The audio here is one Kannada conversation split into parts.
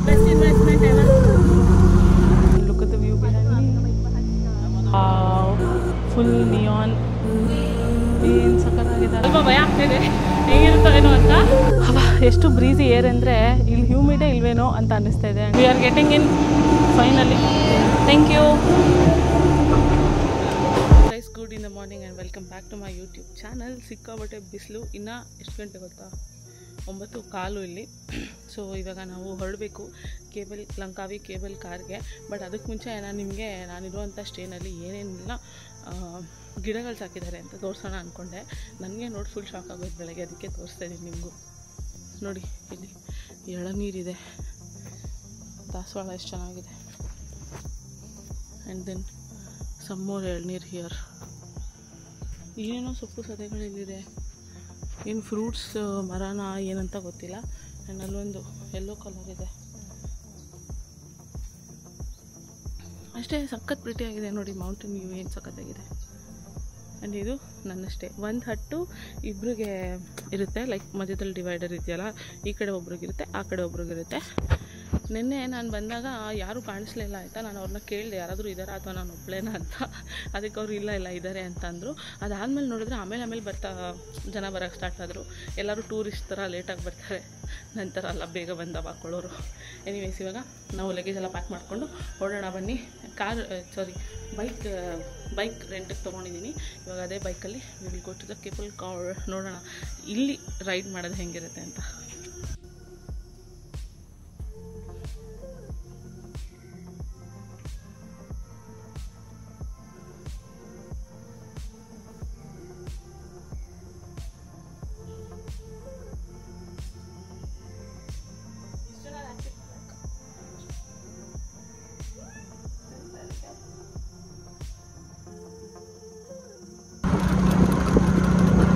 Best investment ever. Look at the view behind me. Wow, full neon. ಏನು ಸಕ್ಕತ್ತಾಗಿದೆ. ಸ್ವಲ್ಪ ಭಯ ಆಗ್ತಿದೆ ಹೇಗಿರುತ್ತೋ ಏನೋ ಅಂತ. ಹವಾ ಎಷ್ಟು ಬ್ರೀಸಿ ಏರ್ ಅಂದರೆ ಇಲ್ಲಿ ಹ್ಯೂಮಿಡೇ ಇಲ್ವೇನೋ ಅಂತ ಅನ್ನಿಸ್ತಾ ಇದೆ. We are getting in finally. Thank you. Guys, good in the morning and welcome back to my YouTube channel. ಸಿಕ್ಕಾಬಟ್ಟೆ ಬಿಸಿಲು. ಇನ್ನು ಎಷ್ಟು ಗಂಟೆ ಗೊತ್ತಾ? 9:15 ಇಲ್ಲಿ. ಸೊ ಇವಾಗ ನಾವು ಹೊರಡಬೇಕು ಲಂಕಾವಿ ಕೇಬಲ್ ಕಾರ್ಗೆ. ಬಟ್ ಅದಕ್ಕೆ ಮುಂಚೆ ನಾನಿರುವಂಥ ಸ್ಟೇನಲ್ಲಿ ಏನೇನಿಲ್ಲ ಗಿಡಗಳು ಸಾಕಿದ್ದಾರೆ ಅಂತ ತೋರಿಸೋಣ ಅಂದ್ಕೊಂಡೆ. ನನಗೆ ನೋಡಿ ಫುಲ್ ಶಾಕ್ ಆಗೋದು ಬೆಳಗ್ಗೆ, ಅದಕ್ಕೆ ತೋರಿಸ್ತಾ ಇದ್ದೀನಿ ನಿಮಗೂ. ನೋಡಿ, ಇಲ್ಲಿ ಎಳನೀರಿದೆ, ದಾಸವಾಳ ಎಷ್ಟು ಚೆನ್ನಾಗಿದೆ. ಆ್ಯಂಡ್ ದೆನ್ ಸಮ್ ಮೋರ್ ಎಳ್ನೀರು ಹಿಯರ್. ಏನೇನೋ ಸೊಪ್ಪು ಸದೆಗಳಿಲ್ಲಿದೆ. ಏನು ಫ್ರೂಟ್ಸ್ ಮರನ ಏನಂತ ಗೊತ್ತಿಲ್ಲ. ಆ್ಯಂಡ್ ಅಲ್ಲೊಂದು ಯೆಲ್ಲೋ ಕಲರ್ ಇದೆ ಅಷ್ಟೇ. ಸಖತ್ ಪ್ರಿಟಿಯಾಗಿದೆ ನೋಡಿ. ಮೌಂಟೇನ್ ವ್ಯೂ ಏನು ಸಖತ್ತಾಗಿದೆ. ಆ್ಯಂಡ್ ಇದು ನನ್ನಷ್ಟೇ. ಒಂದು ಹಟ್ಟು ಇಬ್ರಿಗೆ ಇರುತ್ತೆ, ಲೈಕ್ ಮಧ್ಯದಲ್ಲಿ ಡಿವೈಡರ್ ಇದೆಯಲ್ಲ, ಈ ಕಡೆ ಒಬ್ರಿಗಿರುತ್ತೆ, ಆ ಕಡೆ ಒಬ್ರಿಗಿರುತ್ತೆ. ನಿನ್ನೆ ನಾನು ಬಂದಾಗ ಯಾರೂ ಕಾಣಿಸ್ಲಿಲ್ಲ ಆಯಿತಾ. ನಾನು ಅವ್ರನ್ನ ಕೇಳಿದೆ ಯಾರಾದರೂ ಇದ್ದಾರಾ ಅಥವಾ ನಾನು ಒಬ್ಬಳೇನಾ ಅಂತ. ಅದಕ್ಕೆ ಅವರು ಇಲ್ಲ ಇದ್ದಾರೆ ಅಂತ ಅಂದರು. ಅದಾದಮೇಲೆ ನೋಡಿದ್ರೆ ಆಮೇಲೆ ಜನ ಬರೋಕ್ಕೆ ಸ್ಟಾರ್ಟ್ ಆದರು. ಎಲ್ಲರೂ ಟೂರಿಸ್ಟ್ ಥರ ಲೇಟಾಗಿ ಬರ್ತಾರೆ, ನಂತರ ಅಲ್ಲ ಬೇಗ ಬಂದವ ಹಾಕೊಳ್ಳೋರು. ಎನಿವೇಸ್, ಇವಾಗ ನಾವು ಲಗೇಜ್ ಎಲ್ಲ ಪ್ಯಾಕ್ ಮಾಡಿಕೊಂಡು ಹೊರಡೋಣ ಬನ್ನಿ. ಬೈಕ್ ರೆಂಟಿಗೆ ತೊಗೊಂಡಿದ್ದೀನಿ. ಇವಾಗ ಅದೇ ಬೈಕಲ್ಲಿ we will go to the cable car. ನೋಡೋಣ ಇಲ್ಲಿ ರೈಡ್ ಮಾಡೋದು ಹೆಂಗಿರುತ್ತೆ ಅಂತ.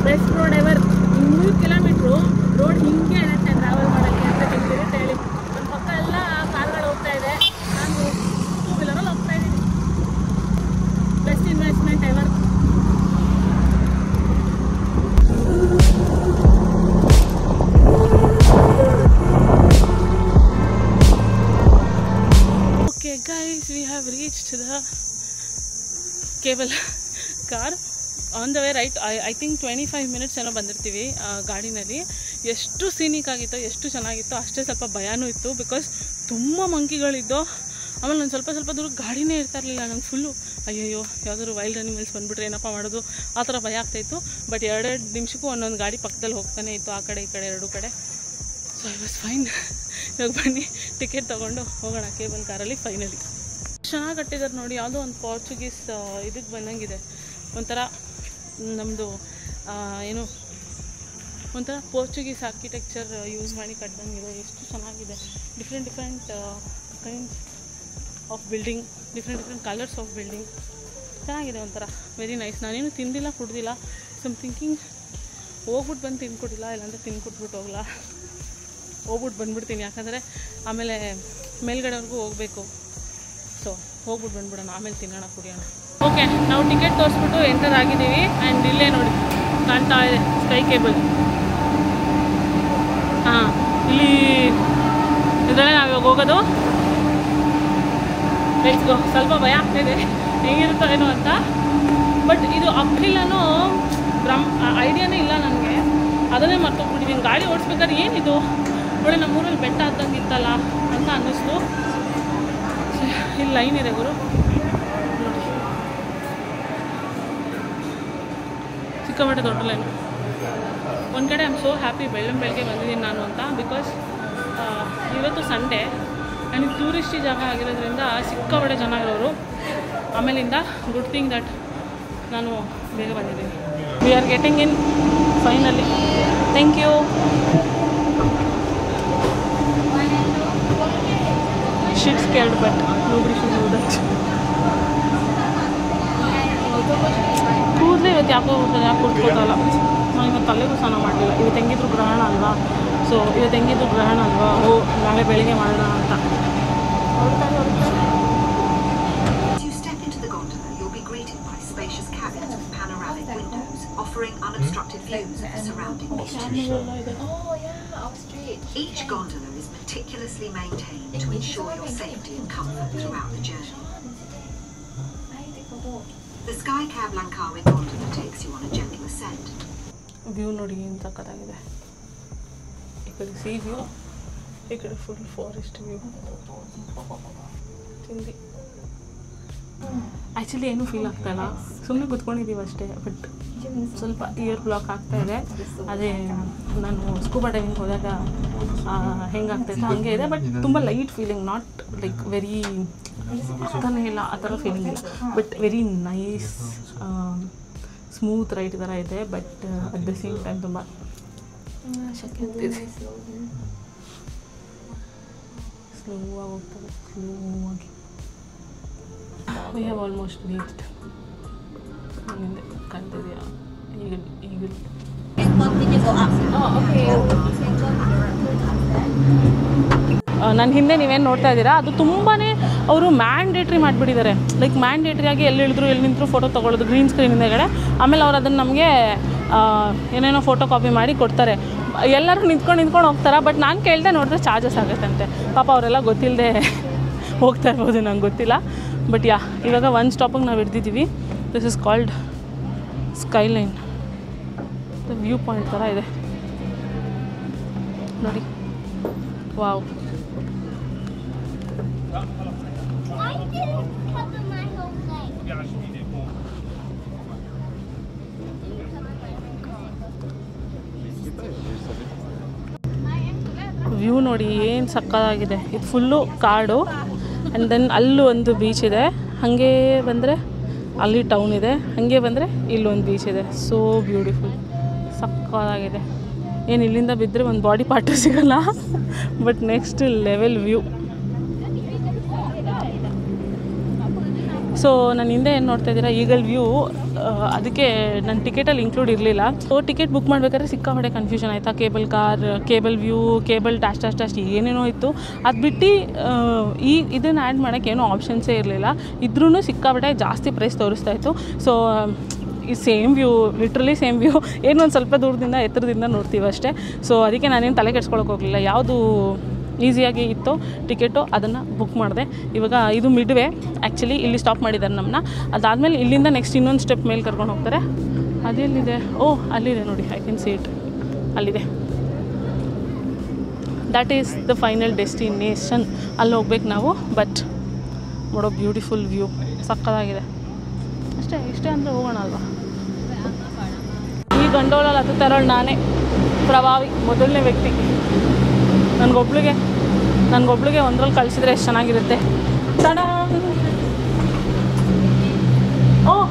Best road ever. 200 kilometre road ಹಿಂಗೆ ಇರುತ್ತೆ ಟ್ರಾವೆಲ್ ಮಾಡೋಕ್ಕೆ ಅಂತ ಹೇಳ್ತಿರುತ್ತೆ ಹೇಳಿ. ನಮ್ಮ ಪಕ್ಕ ಎಲ್ಲ ಕಾರ್ಗಳು ಹೋಗ್ತಾ ಇದೆ, ನಾನು 2 ವೀಲರಲ್ಲಿ ಹೋಗ್ತಾ ಇದ್ದೀನಿ. Best investment ever. Okay guys, we have reached the cable car. On the way right. I think 25 minutes ಏನೋ ಬಂದಿರ್ತೀವಿ ಗಾಡಿನಲ್ಲಿ. ಎಷ್ಟು ಸೀನಿಕ್ ಆಗಿತ್ತೋ, ಎಷ್ಟು ಚೆನ್ನಾಗಿತ್ತೋ, ಅಷ್ಟೇ ಸ್ವಲ್ಪ ಭಯನೂ ಇತ್ತು. ಬಿಕಾಸ್ ತುಂಬ ಮಂಕಿಗಳಿದ್ದು. ಆಮೇಲೆ ನಾನು ಸ್ವಲ್ಪ ದೂರ ಗಾಡಿನೇ ಇರ್ತಾ ಇರಲಿಲ್ಲ. ನಂಗೆ ಫುಲ್ಲು ಅಯ್ಯಯ್ಯೋ ಯಾವುದಾದ್ರು ವೈಲ್ಡ್ ಅನಿಮಲ್ಸ್ ಬಂದುಬಿಟ್ರೆ ಏನಪ್ಪ ಮಾಡೋದು, ಆ ಥರ ಭಯ ಆಗ್ತಾಯಿತ್ತು. ಬಟ್ 2 ನಿಮಿಷಕ್ಕೂ ಒಂದೊಂದು ಗಾಡಿ ಪಕ್ಕದಲ್ಲಿ ಹೋಗ್ತಾನೆ ಇತ್ತು, ಆ ಕಡೆ ಈ ಕಡೆ 2 ಕಡೆ. So I was fine. ಇವಾಗ ಬನ್ನಿ ಟಿಕೆಟ್ ತೊಗೊಂಡು ಹೋಗೋಣ ಕೇಬಲ್ ಕಾರಲ್ಲಿ ಫೈನಲಿ. ಚೆನ್ನಾಗಿ ಕಟ್ಟಿದ್ದಾರೆ ನೋಡಿ. ಯಾವುದೋ ಒಂದು ಪೋರ್ಚುಗೀಸ್ ಇದಕ್ಕೆ ಬಂದಂಗಿದೆ. ಒಂಥರ ನಮ್ಮದು ಏನು ಒಂಥರ ಪೋರ್ಚುಗೀಸ್ ಆರ್ಕಿಟೆಕ್ಚರ್ ಯೂಸ್ ಮಾಡಿ ಕಟ್ಟಿದಂಗಿದೆ. ಎಷ್ಟು ಚೆನ್ನಾಗಿದೆ. Different kinds of building, different colours of building. ಚೆನ್ನಾಗಿದೆ ಒಂಥರ. Very nice. ನಾನೇನು ತಿಂದಿಲ್ಲ ಕುಡ್ದಿಲ್ಲ. ಸಮ್ ಥಿಂಕಿಂಗ್ ಹೋಗ್ಬಿಟ್ಟು ಬಂದು ತಿಂದ್ಕೊಟ್ಟಿಲ್ಲ, ಇಲ್ಲಾಂದರೆ ತಿಂದ್ಕೊಟ್ಬಿಟ್ಟು ಹೋಗಲ್ಲ. ಹೋಗ್ಬಿಟ್ಟು ಬಂದುಬಿಡ್ತೀನಿ, ಯಾಕಂದರೆ ಆಮೇಲೆ ಮೇಲ್ಗಡೆವರೆಗೂ ಹೋಗಬೇಕು. ಸೊ ಹೋಗ್ಬಿಟ್ಟು ಬಂದ್ಬಿಡೋಣ, ಆಮೇಲೆ ತಿನ್ನೋಣ ಕುಡಿಯೋಣ. ಓಕೆ, ನಾವು ಟಿಕೆಟ್ ತೋರಿಸ್ಬಿಟ್ಟು ಎಂಟರ್ ಆಗಿದ್ದೀವಿ. ಆ್ಯಂಡ್ ಇಲ್ಲೇ ನೋಡಿ ಕಾಣ್ತಾ ಇದೆ ಸ್ಕೈ ಕೇಬಲ್. ಹಾಂ, ಇಲ್ಲಿ ಇದರಲ್ಲೇ ನಾವು ಇವಾಗ ಹೋಗೋದು. Let's go. ಸ್ವಲ್ಪ ಭಯ ಆಗ್ತಾಯಿದೆ ಹೇಗಿರುತ್ತೋ ಏನೋ ಅಂತ. ಬಟ್ ಇದು ಅಪ್ಹಿಲ್ಲನೂ ಐಡಿಯಾನೇ ಇಲ್ಲ ನನಗೆ. ಅದನ್ನೇ ಮರ್ತೋಗ್ಬಿಟ್ಟಿದ್ದೀನಿ. ಗಾಡಿ ಓಡಿಸ್ಬೇಕಾದ್ರೆ ಏನಿದು ನೋಡಿ, ನಮ್ಮೂರಲ್ಲಿ ಬೆಟ್ಟ ಹತ್ತಂಗೆ ಇತ್ತಲ್ಲ ಅಂತ ಅನ್ನಿಸ್ತು. ಇಲ್ಲಿ ಲೈನ್ ಇದೆ ಗುರು ನೋಡಿ, ಸಿಕ್ಕಾಪಟ್ಟೆ ದೊಡ್ಡ ಲೈನು. ಒಂದು ಕಡೆ ಐ ಆಮ್ ಸೋ ಹ್ಯಾಪಿ ಬೆಳಗ್ಗೆ ಬಂದಿದ್ದೀನಿ ನಾನು ಅಂತ. ಬಿಕಾಸ್ ಇವತ್ತು ಸಂಡೇ ಆ್ಯಂಡ್ ಟೂರಿಸ್ಟಿ ಜಾಗ ಆಗಿರೋದ್ರಿಂದ ಸಿಕ್ಕಾಪಟ್ಟೆ ಜನ ಇರೋರು. ಆಮೇಲಿಂದ ಗುಡ್ ಥಿಂಗ್ ದಟ್ ನಾನು ಬೇಗ ಬಂದಿದ್ದೀನಿ. We are getting in finally. Thank you. Shit scared, but nobody should know that. ಕೂದಲೇ ಇವತ್ತು ಯಾಕೆ ಕುಡ್ಕೋತಲ್ಲ. ನಾನು ಇವತ್ತು ತಲೆಗೂ ಸ್ನಾನ ಮಾಡಲಿಲ್ಲ. ಇವತ್ತು ಹೆಂಗಿದ್ರು ಗ್ರಹಣ ಅಲ್ವಾ. ಸೊ ಇವತ್ತು ಹೆಂಗಿದ್ರು ಗ್ರಹಣ ಅಲ್ವಾ, ನಾಳೆ ಬೆಳಿಗ್ಗೆ ಮಾಡೋಣ ಅಂತ. offering unobstructed views of the surrounding beaches. Oh yeah, up Each gondola is meticulously maintained to ensure your safety and comfort throughout the journey. The Skycab Langkawi gondola takes you on a gentle ascent. View ನೋಡಿ ಏನು ಸಕ್ಕತ್ತಾಗಿದೆ. ಈ ಕಡೆ ಸಿ ವ್ಯೂ, ಈ ಕಡೆ ಫುಲ್ ಫಾರೆಸ್ಟ್ ವ್ಯೂ. ತಿಂಡಿ ಆ್ಯಕ್ಚುಲಿ ಏನೂ ಫೀಲ್ ಆಗ್ತಾಯಿಲ್ಲ, ಸುಮ್ಮನೆ ಕೂತ್ಕೊಂಡಿದ್ದೀವಿ ಅಷ್ಟೇ. ಬಟ್ ಸ್ವಲ್ಪ ಇಯರ್ ಬ್ಲಾಕ್ ಆಗ್ತಾ ಇದೆ. ಅದೇ ನಾನು ಸ್ಕೂಬಾ ಡೈವಿಂಗ್ ಹೋದಾಗ ಹೆಂಗಾಗ್ತಾಯಿತ್ತು ಹಾಗೆ ಇದೆ. ಬಟ್ ತುಂಬ light feeling, not like very ಅರ್ಥನೇ ಇಲ್ಲ ಆ ಥರ ಫೀಲಿಂಗ್ ಇಲ್ಲ. But very nice smooth right ಥರ ಇದೆ. But at the same time ತುಂಬ ಶಕ್ತಿ ಆಗ್ತಿದೆ. ಸ್ಲೋ ಆಗಿ ಹೋಗ್ತದೆ, ಸ್ಲೋ ಆಗಿ. V have almost reached. ಹಿಂದೆ ಕಾಣ್ತಿದೆಯಾ ಈಗಲೂ ನನ್ನ ಹಿಂದೆ ನೀವೇನು ನೋಡ್ತಾ ಇದ್ದೀರಾ, ಅದು ತುಂಬಾ ಅವರು ಮ್ಯಾಂಡೇಟ್ರಿ ಮಾಡಿಬಿಟ್ಟಿದ್ದಾರೆ. ಲೈಕ್ ಮ್ಯಾಂಡೇಟ್ರಿಯಾಗಿ ಎಲ್ಲಿ ಇಳಿದ್ರು ಎಲ್ಲಿ ನಿಂತರೂ ಫೋಟೋ ತೊಗೊಳ್ಳೋದು ಗ್ರೀನ್ ಸ್ಕ್ರೀನ್ ಹಿಂದೆಗಡೆ. ಆಮೇಲೆ ಅವ್ರು ಅದನ್ನು ನಮಗೆ ಏನೇನೋ ಫೋಟೋ ಕಾಪಿ ಮಾಡಿ ಕೊಡ್ತಾರೆ. ಎಲ್ಲರೂ ನಿಂತ್ಕೊಂಡು ಹೋಗ್ತಾರೆ. ಬಟ್ ನಾನು ಕೇಳಿದೆ, ನೋಡಿದ್ರೆ ಚಾರ್ಜಸ್ ಆಗುತ್ತಂತೆ. ಪಾಪ ಅವರೆಲ್ಲ ಗೊತ್ತಿಲ್ಲದೆ ಹೋಗ್ತಾ ಇರ್ಬೋದು, ನಂಗೆ ಗೊತ್ತಿಲ್ಲ. ಬಟ್ ಇವಾಗ ಒಂದು ಸ್ಟಾಪಿಗೆ ನಾವು ಹಿಡ್ದಿದ್ದೀವಿ. This is called skyline. View point ಥರ ಇದೆ ನೋಡಿ. ವಾವ್. ವ್ಯೂ ನೋಡಿ ಏನು ಸಕ್ಕತ್ತಾಗಿದೆ. ಇದು ಫುಲ್ಲು ಕಾಡು. ಆ್ಯಂಡ್ ದೆನ್ ಅಲ್ಲೂ ಒಂದು ಬೀಚ್ ಇದೆ. ಹಾಗೆ ಬಂದರೆ ಅಲ್ಲಿ ಟೌನ್ ಇದೆ. ಹಾಗೆ ಬಂದರೆ ಇಲ್ಲೊಂದು ಬೀಚ್ ಇದೆ. ಸೋ ಬ್ಯೂಟಿಫುಲ್, ಸಕ್ಕತ್ತಾಗಿದೆ. ಏನು ಇಲ್ಲಿಂದ ಬಿದ್ದರೆ ಒಂದು ಬಾಡಿ ಪಾರ್ಟು ಸಿಗೋಲ್ಲ. But next level view. So ನನ್ನ ಹಿಂದೆ ಏನು ನೋಡ್ತಾ ಇದ್ದೀರಾ, ಈಗಲ್ ವ್ಯೂ. ಅದಕ್ಕೆ ನನ್ನ ಟಿಕೆಟಲ್ಲಿ ಇನ್ಕ್ಲೂಡ್ ಇರಲಿಲ್ಲ. ಸೊ ಟಿಕೆಟ್ ಬುಕ್ ಮಾಡಬೇಕಾದ್ರೆ ಸಿಕ್ಕಾಪಟ್ಟೆ ಕನ್ಫ್ಯೂಷನ್ ಆಯಿತಾ. Cable car, cable view, cable dash ಏನೇನೋ ಇತ್ತು. ಅದು ಬಿಟ್ಟು ಇದನ್ನು ಆ್ಯಡ್ ಮಾಡೋಕ್ಕೆ ಏನೋ ಆಪ್ಷನ್ಸೇ ಇರಲಿಲ್ಲ. ಇದ್ರೂ ಸಿಕ್ಕಾಪಟ್ಟೆ ಜಾಸ್ತಿ ಪ್ರೈಸ್ ತೋರಿಸ್ತಾ ಇತ್ತು. ಸೊ ಈ same view, literally same view, ಏನೊಂದು ಸ್ವಲ್ಪ ದೂರದಿಂದ ಎತ್ತರದಿಂದ ನೋಡ್ತೀವಿ ಅಷ್ಟೇ. ಸೊ ಅದಕ್ಕೆ ನಾನೇನು ತಲೆ ಕೆಡ್ಸ್ಕೊಳಕ್ಕೆ ಹೋಗಲಿಲ್ಲ. ಯಾವುದು ಈಸಿಯಾಗಿ ಇತ್ತು ಟಿಕೆಟು ಅದನ್ನು ಬುಕ್ ಮಾಡಿದೆ. ಇವಾಗ ಇದು ಮಿಡ್ವೇ ಆ್ಯಕ್ಚುಲಿ. ಇಲ್ಲಿ ಸ್ಟಾಪ್ ಮಾಡಿದ್ದಾರೆ ನಮ್ಮನ್ನ. ಅದಾದಮೇಲೆ ಇಲ್ಲಿಂದ ನೆಕ್ಸ್ಟ್ ಇನ್ನೊಂದು ಸ್ಟೆಪ್ ಮೇಲೆ ಕರ್ಕೊಂಡು ಹೋಗ್ತಾರೆ. ಅದೆಲ್ಲಿದೆ? ಓಹ್, ಅಲ್ಲಿದೆ ನೋಡಿ, ಐ ಕ್ಯಾನ್ ಸಿ ಇಟ್. ಅಲ್ಲಿದೆ. That is the final destination. ಅಲ್ಲಿ ಹೋಗ್ಬೇಕು ನಾವು. ಬಟ್ ನೋಡೋ ಬ್ಯೂಟಿಫುಲ್ ವ್ಯೂ, ಸಕ್ಕತ್ತಾಗಿದೆ. ಇಷ್ಟೇ ಅಂದರೆ ಹೋಗೋಣ ಅಲ್ವಾ. ಈ ಗಂಡೋಳಲ್ಲಿ ಹತ್ತುತ್ತಾರೋಳು ನಾನೇ ಪ್ರಭಾವಿ, ಮೊದಲನೇ ವ್ಯಕ್ತಿ. ನನಗೊಬ್ಳಿಗೆ ಒಂದ್ರಲ್ಲಿ ಕಳಿಸಿದ್ರೆ ಎಷ್ಟು ಚೆನ್ನಾಗಿರುತ್ತೆ. ಓಹ್,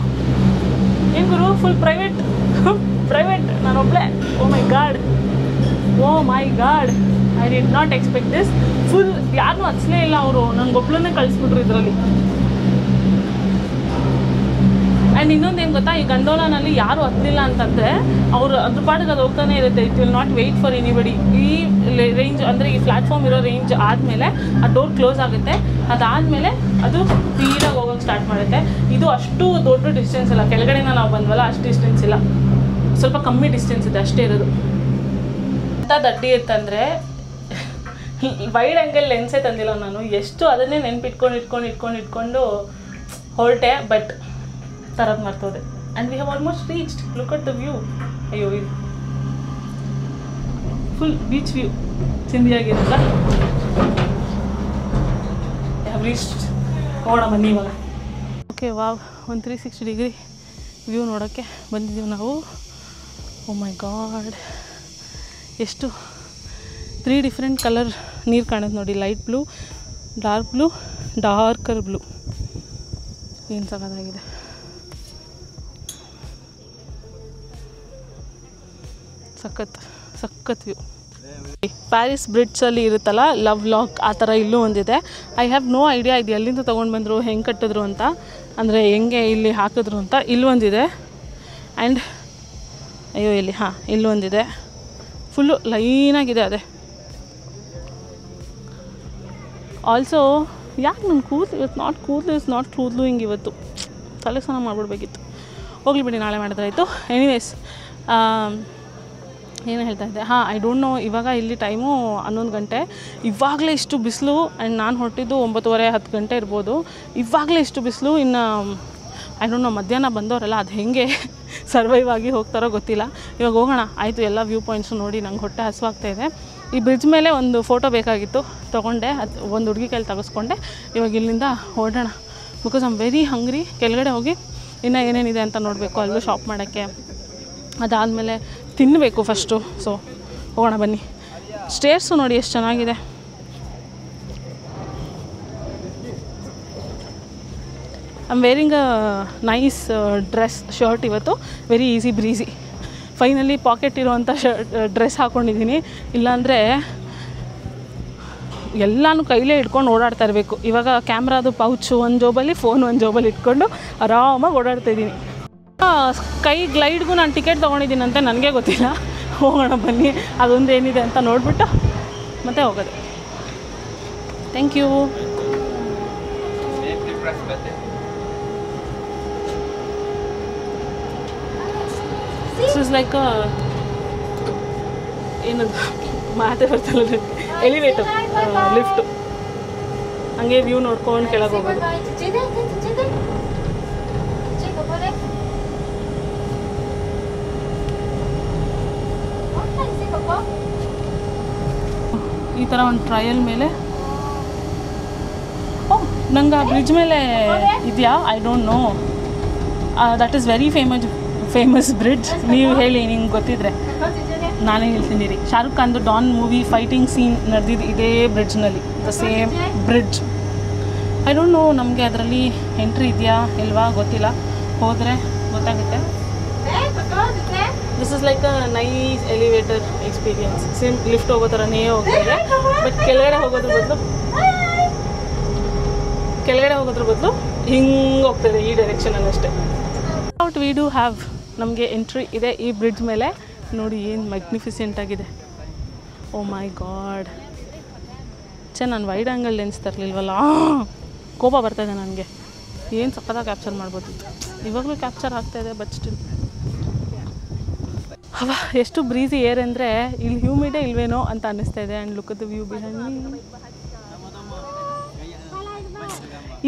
ಏನು ಗುರು, ಫುಲ್ ಪ್ರೈವೇಟ್. ನಾನೊಬ್ಳೆ. Oh my God, I did not expect this. Full ಯಾರನ್ನೂ ಹಚ್ಚಲೇ ಇಲ್ಲ ಅವರು, ನನಗೊಬ್ಳನ್ನೇ ಕಳಿಸ್ಬಿಟ್ರು ಇದರಲ್ಲಿ. ಆ್ಯಂಡ್ ಇನ್ನೊಂದು ಏನು ಗೊತ್ತಾ, ಈ ಗಂಡೋಲನಲ್ಲಿ ಯಾರು ಹತ್ತಲಿಲ್ಲ ಅಂತಂದರೆ ಅವರು ಅದ್ರ ಪಾಡಿಗೆ ಅದು ಹೋಗ್ತಾನೆ ಇರುತ್ತೆ. It will not wait for anybody. ಈ ರೇಂಜ್ ಅಂದರೆ ಈ ಪ್ಲ್ಯಾಟ್ಫಾರ್ಮ್ ಇರೋ ರೇಂಜ್ ಆದಮೇಲೆ ಆ ಡೋರ್ ಕ್ಲೋಸ್ ಆಗುತ್ತೆ. ಅದಾದಮೇಲೆ ಅದು ಸ್ಪೀಡಾಗಿ ಹೋಗೋಕ್ಕೆ ಸ್ಟಾರ್ಟ್ ಮಾಡುತ್ತೆ. ಇದು ಅಷ್ಟು ದೊಡ್ಡ ಡಿಸ್ಟೆನ್ಸ್ ಇಲ್ಲ. ಕೆಳಗಡೆನ ನಾವು ಬಂದ್ವಲ್ಲ, ಅಷ್ಟು ಡಿಸ್ಟೆನ್ಸ್ ಇಲ್ಲ, ಸ್ವಲ್ಪ ಕಮ್ಮಿ ಡಿಸ್ಟೆನ್ಸ್ ಇದೆ ಅಷ್ಟೇ ಇರೋದು. ಅಂತ ದಡ್ಡಿ ಇತ್ತಂದರೆ ವೈಡ್ ಆ್ಯಂಗಲ್ ಲೆನ್ಸೇ ತಂದಿಲ್ಲ ನಾನು. ಎಷ್ಟು ಅದನ್ನೇ ನೆನ್ಪಿಟ್ಕೊಂಡು ಹೊರಟೆ. ಬಟ್ ತರದು ಮರ್ತೋದೆ. And we have almost reached. Look at the view. ಅಯ್ಯೋ, ಇದು ಫುಲ್ ಬೀಚ್ ವ್ಯೂ ಚಿಂದಿಯಾಗಿರುತ್ತಲ್ಲ. Have reached. ನೋಡೋಣ ಬನ್ನಿ ಇವಾಗ. ಓಕೆ, ವಾವ್, ಒಂದು 360 ಡಿಗ್ರಿ ವ್ಯೂ ನೋಡೋಕ್ಕೆ ಬಂದಿದ್ದೀವಿ ನಾವು. ಓ ಮೈ ಗಾಡ್, ಎಷ್ಟು 3 ಡಿಫ್ರೆಂಟ್ ಕಲರ್ ನೀರು ಕಾಣುತ್ತೆ ನೋಡಿ. Light blue, dark blue, darker blue. ಏನು ಸಖತ್ತಾಗಿದೆ. ಸಖತ್ ವ್ಯೂ. ಪ್ಯಾರಿಸ್ ಬ್ರಿಡ್ಜಲ್ಲಿ ಇರುತ್ತಲ್ಲ ಲವ್ ಲಾಕ್, ಆ ಥರ ಇಲ್ಲೂ ಒಂದಿದೆ. ಐ ಹ್ಯಾವ್ ನೋ ಐಡಿಯಾ ಇದು ಎಲ್ಲಿಂದ ತೊಗೊಂಡು ಬಂದರು, ಹೆಂಗೆ ಕಟ್ಟಿದ್ರು ಅಂತ, ಅಂದರೆ ಹೆಂಗೆ ಇಲ್ಲಿ ಹಾಕಿದ್ರು ಅಂತ. ಇಲ್ಲೊಂದಿದೆ. ಆ್ಯಂಡ್ ಅಯ್ಯೋ ಇಲ್ಲಿ ಇಲ್ಲೊಂದಿದೆ. ಫುಲ್ಲು ಲೈನಾಗಿದೆ. ಅದೇ ಆಲ್ಸೋ ಯಾಕೆ ನನ್ನ ಕೂದಲು ಇವತ್ತು ನಾಟ್ ಕೂದಲು ಹಿಂಗೆ ಇವತ್ತು ತಲೆ ಸ್ನಾನ ಮಾಡಿಬಿಡ್ಬೇಕಿತ್ತು. ಹೋಗ್ಲಿ ಬಿಡಿ, ನಾಳೆ ಮಾಡಿದ್ರಾಯಿತು. ಎನಿವೇಸ್, ಏನು ಹೇಳ್ತಾ ಇದ್ದೆ, ಹಾಂ, ಐ ಡೋಂಟ್ ನೋ, ಇವಾಗ ಇಲ್ಲಿ ಟೈಮು 11 ಗಂಟೆ, ಇವಾಗಲೇ ಇಷ್ಟು ಬಿಸಿಲು. ಆ್ಯಂಡ್ ನಾನು ಹೊರಟಿದ್ದು 9:30-10 ಗಂಟೆ ಇರ್ಬೋದು. ಇವಾಗಲೇ ಇಷ್ಟು ಬಿಸಿಲು. ಇನ್ನು ಐ ಡೋಂಟ್ ನೋ ಮಧ್ಯಾಹ್ನ ಬಂದವರೆಲ್ಲ ಅದು ಹೆಂಗೆ ಸರ್ವೈವ್ ಆಗಿ ಹೋಗ್ತಾರೋ ಗೊತ್ತಿಲ್ಲ. ಇವಾಗ ಹೋಗೋಣ ಆಯಿತು, ಎಲ್ಲ ವ್ಯೂ ಪಾಯಿಂಟ್ಸು ನೋಡಿ ನಂಗೆ ಹೊಟ್ಟೆ ಹಸುವಾಗ್ತಾಯಿದೆ. ಈ ಬ್ರಿಡ್ಜ್ ಮೇಲೆ ಒಂದು ಫೋಟೋ ಬೇಕಾಗಿತ್ತು, ತೊಗೊಂಡೆ. ಅದು ಒಂದು ಹುಡುಗಿ ಕೈಲಿ ತೆಗೆಸ್ಕೊಂಡೆ. ಇವಾಗ ಇಲ್ಲಿಂದ ಹೊರಡೋಣ, ಬಿಕಾಸ್ ಐಮ್ ವೆರಿ ಹಂಗ್ರಿ. ಕೆಳಗಡೆ ಹೋಗಿ ಇನ್ನೂ ಏನೇನಿದೆ ಅಂತ ನೋಡಬೇಕು, ಅಲ್ಲೂ ಶಾಪ್ ಮಾಡೋಕ್ಕೆ. ಅದಾದಮೇಲೆ ತಿನ್ನಬೇಕು ಫಸ್ಟು. ಸೊ ಹೋಗೋಣ ಬನ್ನಿ. ಸ್ಟೇರ್ಸು ನೋಡಿ ಎಷ್ಟು ಚೆನ್ನಾಗಿದೆ. I am wearing a nice dress shirt ಇವತ್ತು, ವೆರಿ ಈಸಿ ಬ್ರೀಸಿ. ಫೈನಲಿ ಪಾಕೆಟ್ ಇರೋವಂಥ ಡ್ರೆಸ್ ಹಾಕ್ಕೊಂಡಿದ್ದೀನಿ. ಇಲ್ಲಾಂದರೆ ಎಲ್ಲನೂ ಕೈಲೇ ಇಟ್ಕೊಂಡು ಓಡಾಡ್ತಾ ಇರಬೇಕು. ಇವಾಗ ಕ್ಯಾಮ್ರಾದು ಪೌಚು ಒಂದು ಜೋಬಲ್ಲಿ, ಫೋನ್ ಒಂದು ಜೋಬಲ್ಲಿ ಇಟ್ಕೊಂಡು ಆರಾಮಾಗಿ ಓಡಾಡ್ತಾಯಿದ್ದೀನಿ. ಸ್ಕೈ ಗ್ಲೈಡ್ಗೂ ನಾನು ಟಿಕೆಟ್ ತೊಗೊಂಡಿದ್ದೀನಂತೆ, ನನಗೆ ಗೊತ್ತಿಲ್ಲ. ಹೋಗೋಣ ಬನ್ನಿ, ಅದೊಂದು ಏನಿದೆ ಅಂತ ನೋಡಿಬಿಟ್ಟು ಮತ್ತೆ ಹೋಗೋದು. Thank you. This is like ಏನದು ಮಾತೇ ಬರ್ತಲ್ಲ, ಎಲಿವೇಟರ್, ಲಿಫ್ಟು. ಹಂಗೆ ವ್ಯೂ ನೋಡ್ಕೊಂಡು ಕೆಳಗೆ ಹೋಗೋದು. ಈ ಥರ ಒಂದು ಟ್ರಯಲ್ ಮೇಲೆ ನಂಗೆ ಆ ಬ್ರಿಡ್ಜ್ ಮೇಲೆ ಇದೆಯಾ, I don't know. That is very famous bridge. ನೀವು ಹೇಳಿ ನಿಮ್ಗೆ ಗೊತ್ತಿದ್ರೆ ನಾನೇ ಹೇಳ್ತೀನಿ ರೀ. ಶಾರುಖ್ ಖಾನ್ದು ಡಾನ್ ಮೂವಿ ಫೈಟಿಂಗ್ ಸೀನ್ ನಡೆದಿದ್ದು ಇದೇ ಬ್ರಿಡ್ಜ್ನಲ್ಲಿ, the same bridge. I don't know ನಮಗೆ ಅದರಲ್ಲಿ ಎಂಟ್ರಿ ಇದೆಯಾ ಇಲ್ವಾ ಗೊತ್ತಿಲ್ಲ, ಹೋದರೆ ಗೊತ್ತಾಗುತ್ತೆ. This is like a nice elevator experience. Same lift ಹೋಗೋ ಥರನೇ ಹೋಗ್ತಿದೆ, ಬಟ್ ಕೆಳಗಡೆ ಹೋಗೋದ್ರ ಬದಲು ಹಿಂಗೆ ಹೋಗ್ತದೆ ಈ ಡೈರೆಕ್ಷನಲ್ಲಿ ಅಷ್ಟೇ. ಔಟ್ ವಿ ಡೂ ಹ್ಯಾವ್, ನಮಗೆ ಎಂಟ್ರಿ ಇದೆ ಈ ಬ್ರಿಡ್ಜ್ ಮೇಲೆ. ನೋಡಿ ಏನು ಮ್ಯಾಗ್ನಿಫಿಸೆಂಟ್ ಆಗಿದೆ. ಓ ಮೈ ಗಾಡ್, ನಾನು ವೈಡ್ ಆ್ಯಂಗಲ್ ಲೆನ್ಸ್ ತರಲಿಲ್ವಲ್ಲ, ಕೋಪ ಬರ್ತಾಯಿದೆ ನನಗೆ. ಏನು ಸಕ್ಕತ್ತಾಗಿ ಕ್ಯಾಪ್ಚರ್ ಮಾಡ್ಬೋದಿತ್ತು, ಇವಾಗಲೂ ಕ್ಯಾಪ್ಚರ್ ಆಗ್ತಾಯಿದೆ, ಬಟ್ ಸ್ಟಿಲ್ ಅವ ಎಷ್ಟು ಬ್ರೀಸಿ ಏರ್ ಅಂದರೆ ಇಲ್ಲಿ ಹ್ಯೂಮಿಡೇ ಇಲ್ವೇನೋ ಅಂತ ಅನ್ನಿಸ್ತಾ ಇದೆ. And look at the view behind me.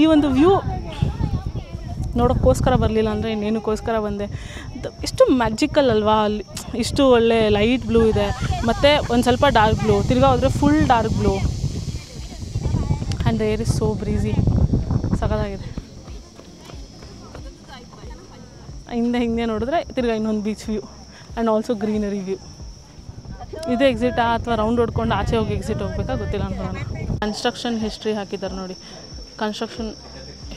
ಈ ಒಂದು ವ್ಯೂ ನೋಡೋಕ್ಕೋಸ್ಕರ ಬರಲಿಲ್ಲ ಅಂದರೆ ಇನ್ನೇನಕ್ಕೋಸ್ಕರ ಬಂದೆ. ಎಷ್ಟು ಮ್ಯಾಜಿಕಲ್ ಅಲ್ವಾ, ಅಲ್ಲಿ ಇಷ್ಟು ಒಳ್ಳೆ ಲೈಟ್ ಬ್ಲೂ ಇದೆ, ಮತ್ತು ಒಂದು ಸ್ವಲ್ಪ ಡಾರ್ಕ್ ಬ್ಲೂ, ತಿರ್ಗಾ ಹೋದರೆ full dark blue. And the air is so breezy, ಸಖತ್ತಾಗಿದೆ. ಹಿಂದೆ ನೋಡಿದ್ರೆ ತಿರ್ಗಾ ಇನ್ನೊಂದು beach view and also greenery view. ಇದು ಎಕ್ಸಿಟಾ ಅಥವಾ ರೌಂಡ್ ಹೊಡ್ಕೊಂಡು ಆಚೆ ಹೋಗಿ ಎಕ್ಸಿಟ್ ಹೋಗ್ಬೇಕಾ ಗೊತ್ತಿಲ್ಲ ಅನ್ಕೊಳ್ಳೋಣ. ಕನ್ಸ್ಟ್ರಕ್ಷನ್ ಹಿಸ್ಟ್ರಿ ಹಾಕಿದ್ದಾರೆ ನೋಡಿ, construction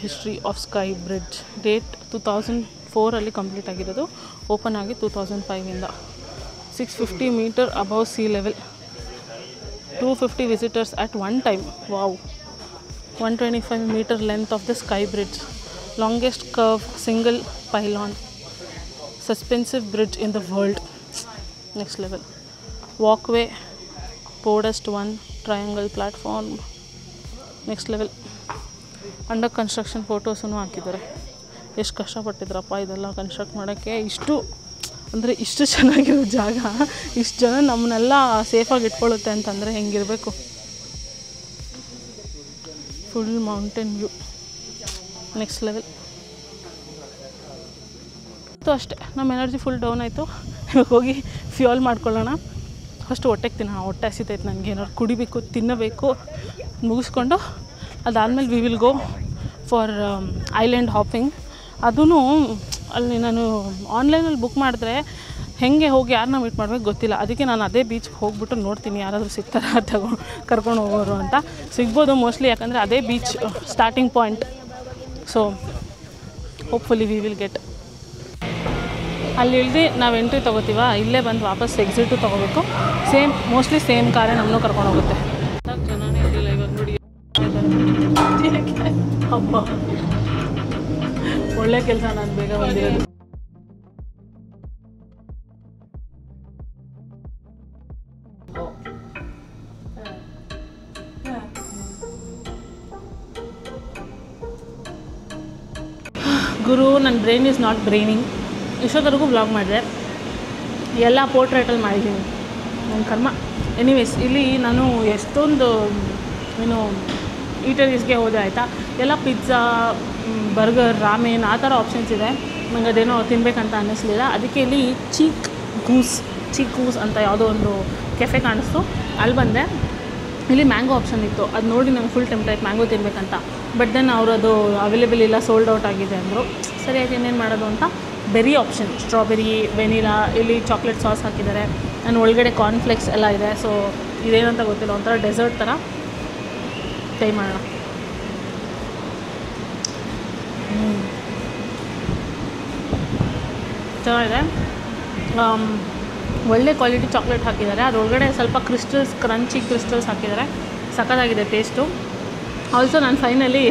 history of sky bridge. Date 2004 complete ಆಗಿರೋದು, ಓಪನ್ ಆಗಿ 2005 650 metre above sea level, 250 visitors at one time. Wow. 125 metre length of the sky bridge, longest curve single pylon suspensive bridge in the world. Next level. Walkway, Podest 1, triangle platform. Next level. Under construction photos ಹಾಕಿದ್ದಾರೆ. ಎಷ್ಟು ಕಷ್ಟಪಟ್ಟಿದ್ರಪ್ಪ ಇದೆಲ್ಲ ಕನ್ಸ್ಟ್ರಕ್ಟ್ ಮಾಡೋಕ್ಕೆ. ಇಷ್ಟು ಚೆನ್ನಾಗಿರೋ ಜಾಗ, ಇಷ್ಟು ಜನ ನಮ್ಮನ್ನೆಲ್ಲ ಸೇಫಾಗಿ ಇಟ್ಕೊಳ್ಳುತ್ತೆ ಅಂತಂದರೆ ಹೆಂಗಿರಬೇಕು. Full mountain view. Next level. ಅಷ್ಟೇ, ನಮ್ಮ ಎನರ್ಜಿ ಫುಲ್ ಡೌನ್ ಆಯಿತು. ಇವಾಗ ಹೋಗಿ ಫ್ಯೂಯಲ್ ಮಾಡ್ಕೊಳ್ಳೋಣ. ಫಸ್ಟ್ ಹೊಟ್ಟೆಗೆ ತಿನ್ನೋಣ, ಹೊಟ್ಟೆ ಹಸಿತೈತೆ ನನಗೆ. ಏನಾದ್ರು ಕುಡಿಬೇಕು, ತಿನ್ನಬೇಕು, ಮುಗಿಸ್ಕೊಂಡು ಅದಾದಮೇಲೆ V will go for island hopping. ಅದೂ ಅಲ್ಲಿ ನಾನು ಆನ್ಲೈನಲ್ಲಿ ಬುಕ್ ಮಾಡಿದ್ರೆ ಹೆಂಗೆ ಹೋಗಿ ಯಾರನ್ನ ಮೀಟ್ ಮಾಡಬೇಕು ಗೊತ್ತಿಲ್ಲ. ಅದಕ್ಕೆ ನಾನು ಅದೇ ಬೀಚ್ಗೆ ಹೋಗ್ಬಿಟ್ಟು ನೋಡ್ತೀನಿ ಯಾರಾದರೂ ಸಿಗ್ತಾರ ಕರ್ಕೊಂಡು ಹೋಗೋರು ಅಂತ. ಸಿಗ್ಬೋದು ಮೋಸ್ಟ್ಲಿ, ಯಾಕಂದರೆ ಅದೇ beach starting point. So hopefully we will get. ಅಲ್ಲಿ ಇಳಿದು ನಾವು ಎಂಟ್ರಿ ತೊಗೋತೀವ, ಇಲ್ಲೇ ಬಂದು ವಾಪಸ್ ಎಕ್ಸಿಟು ತೊಗೋಬೇಕು. ಮೋಸ್ಟ್ಲಿ ಸೇಮ್ ಕಾರೇ ನಮ್ಮನ್ನು ಕರ್ಕೊಂಡು ಹೋಗುತ್ತೆ. ಜನನೇ ಇರಲಿಲ್ಲ ಇವಾಗ ನೋಡಿ. ಹಬ್ಬ, ಒಳ್ಳೆ ಕೆಲಸ ನಾನು ಬೇಗ ಬಂದಿರೋದು. ಗುರು, ನನ್ನ ಬ್ರೈನ್ ಈಸ್ ನಾಟ್ ಬ್ರೈನಿಂಗ್. ಇಷ್ಟೊತ್ತರೆಗೂ ವ್ಲಾಗ್ ಮಾಡಿದೆ. ಎಲ್ಲ ಪೋರ್ಟ್ರೇಟಲ್ಲಿ ಮಾಡಿದ್ದೀನಿ ನನ್ನ ಕರ್ಮ. ಎನಿವೇಸ್ ಇಲ್ಲಿ ನಾನು ಎಷ್ಟೊಂದು ಈಟರೀಸ್ಗೆ ಹೋದೆ ಆಯಿತಾ. ಎಲ್ಲ ಪಿಜ್ಜಾ, ಬರ್ಗರ್, ರಾಮೆನ್ ಆ ಥರ ಆಪ್ಷನ್ಸ್ ಇದೆ. ನಂಗೆ ಅದೇನೋ ತಿನ್ನಬೇಕಂತ ಅನ್ನಿಸ್ಲಿಲ್ಲ. ಅದಕ್ಕೆ ಇಲ್ಲಿ ಚೀಕ್ ಗೂಸ್ ಅಂತ ಯಾವುದೋ ಒಂದು ಕೆಫೆ ಕಾಣಿಸ್ತು, ಅಲ್ಲಿ ಬಂದೆ. ಇಲ್ಲಿ ಮ್ಯಾಂಗೋ ಆಪ್ಷನ್ ಇತ್ತು, ಅದು ನೋಡಿ ನಂಗೆ ಫುಲ್ ಟೆಂಪ್ಟ್ ಆಯ್ತು ಮ್ಯಾಂಗೋ ತಿನ್ನಬೇಕಂತ. ಬಟ್ ದೆನ್ ಅವರು ಅದು ಅವೈಲೇಬಲ್ ಇಲ್ಲ, ಸೋಲ್ಡ್ ಔಟ್ ಆಗಿದೆ ಅಂದರು. ಸರಿ ಆಯ್ತು ಇನ್ನೇನು ಮಾಡೋದು ಅಂತ ಬೆರಿ ಆಪ್ಷನ್, ಸ್ಟ್ರಾಬೆರಿ, ವೆನಿಲಾ, ಇಲ್ಲಿ ಚಾಕ್ಲೇಟ್ ಸಾಸ್ ಹಾಕಿದ್ದಾರೆ. ನಾನು ಒಳಗಡೆ ಕಾರ್ನ್ಫ್ಲೆಕ್ಸ್ ಎಲ್ಲ ಇದೆ. ಸೊ ಇದೇನಂತ ಗೊತ್ತಿಲ್ಲ, ಒಂಥರ ಡೆಸರ್ಟ್ ಥರ. ಟ್ರೈ ಮಾಡೋಣ. ಚೆನ್ನಾಗಿದೆ, ಒಳ್ಳೆ ಕ್ವಾಲಿಟಿ ಚಾಕ್ಲೇಟ್ ಹಾಕಿದ್ದಾರೆ. ಅದರೊಳಗಡೆ ಸ್ವಲ್ಪ ಕ್ರಂಚಿ ಕ್ರಿಸ್ಟಲ್ಸ್ ಹಾಕಿದ್ದಾರೆ. ಸಖತ್ತಾಗಿದೆ ಟೇಸ್ಟು. ಆಲ್ಸೋ ನಾನು ಫೈನಲಿ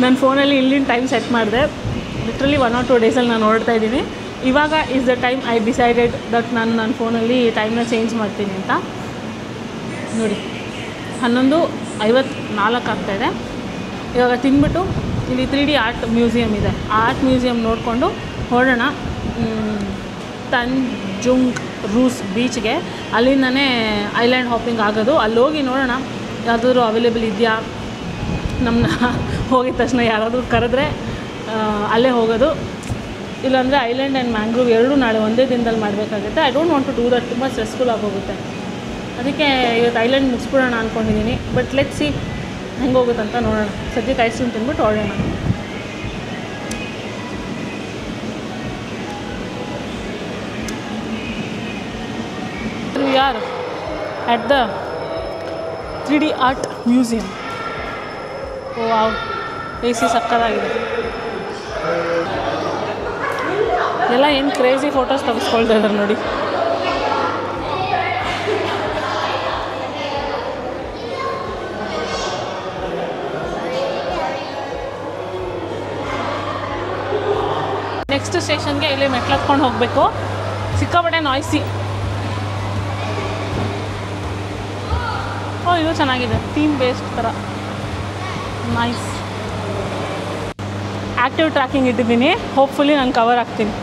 ನನ್ನ ಫೋನಲ್ಲಿ ಇಲ್ಲಿನ ಟೈಮ್ ಸೆಟ್ ಮಾಡಿದೆ. ಲಿಟ್ರಲಿ 1 or 2 ಡೇಸಲ್ಲಿ ನಾನು ಹೊರಡ್ತಾ ಇದ್ದೀನಿ. ಇವಾಗ is the time I decided that ನಾನು ನನ್ನ ಫೋನಲ್ಲಿ ಟೈಮ್ನ ಚೇಂಜ್ ಮಾಡ್ತೀನಿ ಅಂತ. ನೋಡಿ 11:54 ಆಗ್ತಾಯಿದೆ. ಇವಾಗ ತಿಂದ್ಬಿಟ್ಟು ಇಲ್ಲಿ 3D ಆರ್ಟ್ ಮ್ಯೂಸಿಯಮ್ ಇದೆ, ಆ ಆರ್ಟ್ ಮ್ಯೂಸಿಯಮ್ ನೋಡಿಕೊಂಡು ಹೊರಡೋಣ ತಂಜುಂಗ್ ರೂಸ್ ಬೀಚ್ಗೆ. ಅಲ್ಲಿಂದನೇ ಐಲ್ಯಾಂಡ್ ಹಾಪಿಂಗ್ ಆಗೋದು. ಅಲ್ಲಿ ಹೋಗಿ ನೋಡೋಣ ಯಾವುದಾದ್ರೂ ಅವೈಲೇಬಲ್ ಇದೆಯಾ. ನಮ್ಮನ್ನ ಹೋಗಿದ ತಕ್ಷಣ ಯಾರಾದರೂ ಕರೆದ್ರೆ ಅಲ್ಲೇ ಹೋಗೋದು. ಇಲ್ಲಾಂದರೆ ಐಲ್ಯಾಂಡ್ ಆ್ಯಂಡ್ ಮ್ಯಾಂಗ್ರೂವ್ ಎರಡೂ ನಾಳೆ ಒಂದೇ ದಿನದಲ್ಲಿ ಮಾಡಬೇಕಾಗುತ್ತೆ. I don't want to do that, ತುಂಬ ಸ್ಟ್ರೆಸ್ಫುಲ್ ಆಗೋಗುತ್ತೆ. ಅದಕ್ಕೆ ಇವತ್ತು ಐಲ್ಯಾಂಡ್ ಮುಗಿಸ್ಬಿಡೋಣ ಅಂದ್ಕೊಂಡಿದ್ದೀನಿ. ಬಟ್ ಲೆಟ್ಸ್ ಸಿ ಹೆಂಗೆ ಹೋಗುತ್ತಂತ ನೋಡೋಣ. ಸದ್ಯಕ್ಕೆ ಐಸ್ ಕ್ರೀಮ್ ತಿಂದ್ಬಿಟ್ಟು ಹೊರಡೋಣ. We are at the 3D art museum. Oh wow, AC ಸಕ್ಕತ್ತಾಗಿದೆ. ಎಲ್ಲ ಏನು ಕ್ರೇಜಿ ಫೋಟೋಸ್ ತೆಗೆಸ್ಕೊಳ್ತಾ ಇದ್ದಾರೆ ನೋಡಿ. ನೆಕ್ಸ್ಟ್ ಸ್ಟೇಷನ್ಗೆ ಇಲ್ಲಿ ಮೆಟ್ಲು ಹತ್ಕೊಂಡು ಹೋಗಬೇಕು. ಸಿಕ್ಕಾಪಟ್ಟೆ ನಾಯ್ಸಿ. ಓ ಇದು ಚೆನ್ನಾಗಿದೆ, ಥೀಮ್ ಬೇಸ್ಡ್ ಥರ ನೈಸ್. ಆ್ಯಕ್ಟಿವ್ ಟ್ರ್ಯಾಕಿಂಗ್ ಇಟ್ಟಿದ್ದೀನಿ, ಹೋಪ್ಫುಲಿ ನಾನು ಕವರ್ ಆಗ್ತೀನಿ.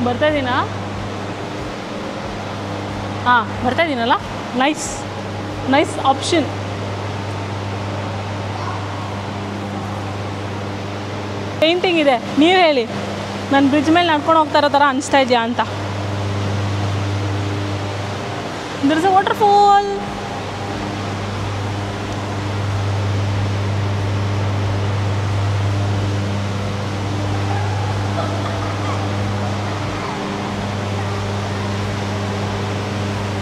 ಬರ್ತಾಯಿದ್ದೀನಾ? ಹಾಂ ಬರ್ತಾಯಿದ್ದೀನಲ್ಲ. Nice option. ಪೇಂಟಿಂಗ್ ಇದೆ. ನೀವು ಹೇಳಿ, ನಾನು ಬ್ರಿಡ್ಜ್ ಮೇಲೆ ನಡ್ಕೊಂಡು ಹೋಗ್ತಾ ಇರೋ ಥರ ಅನಿಸ್ತಾ ಇದೆಯಾ ಅಂತ. There is a waterfall.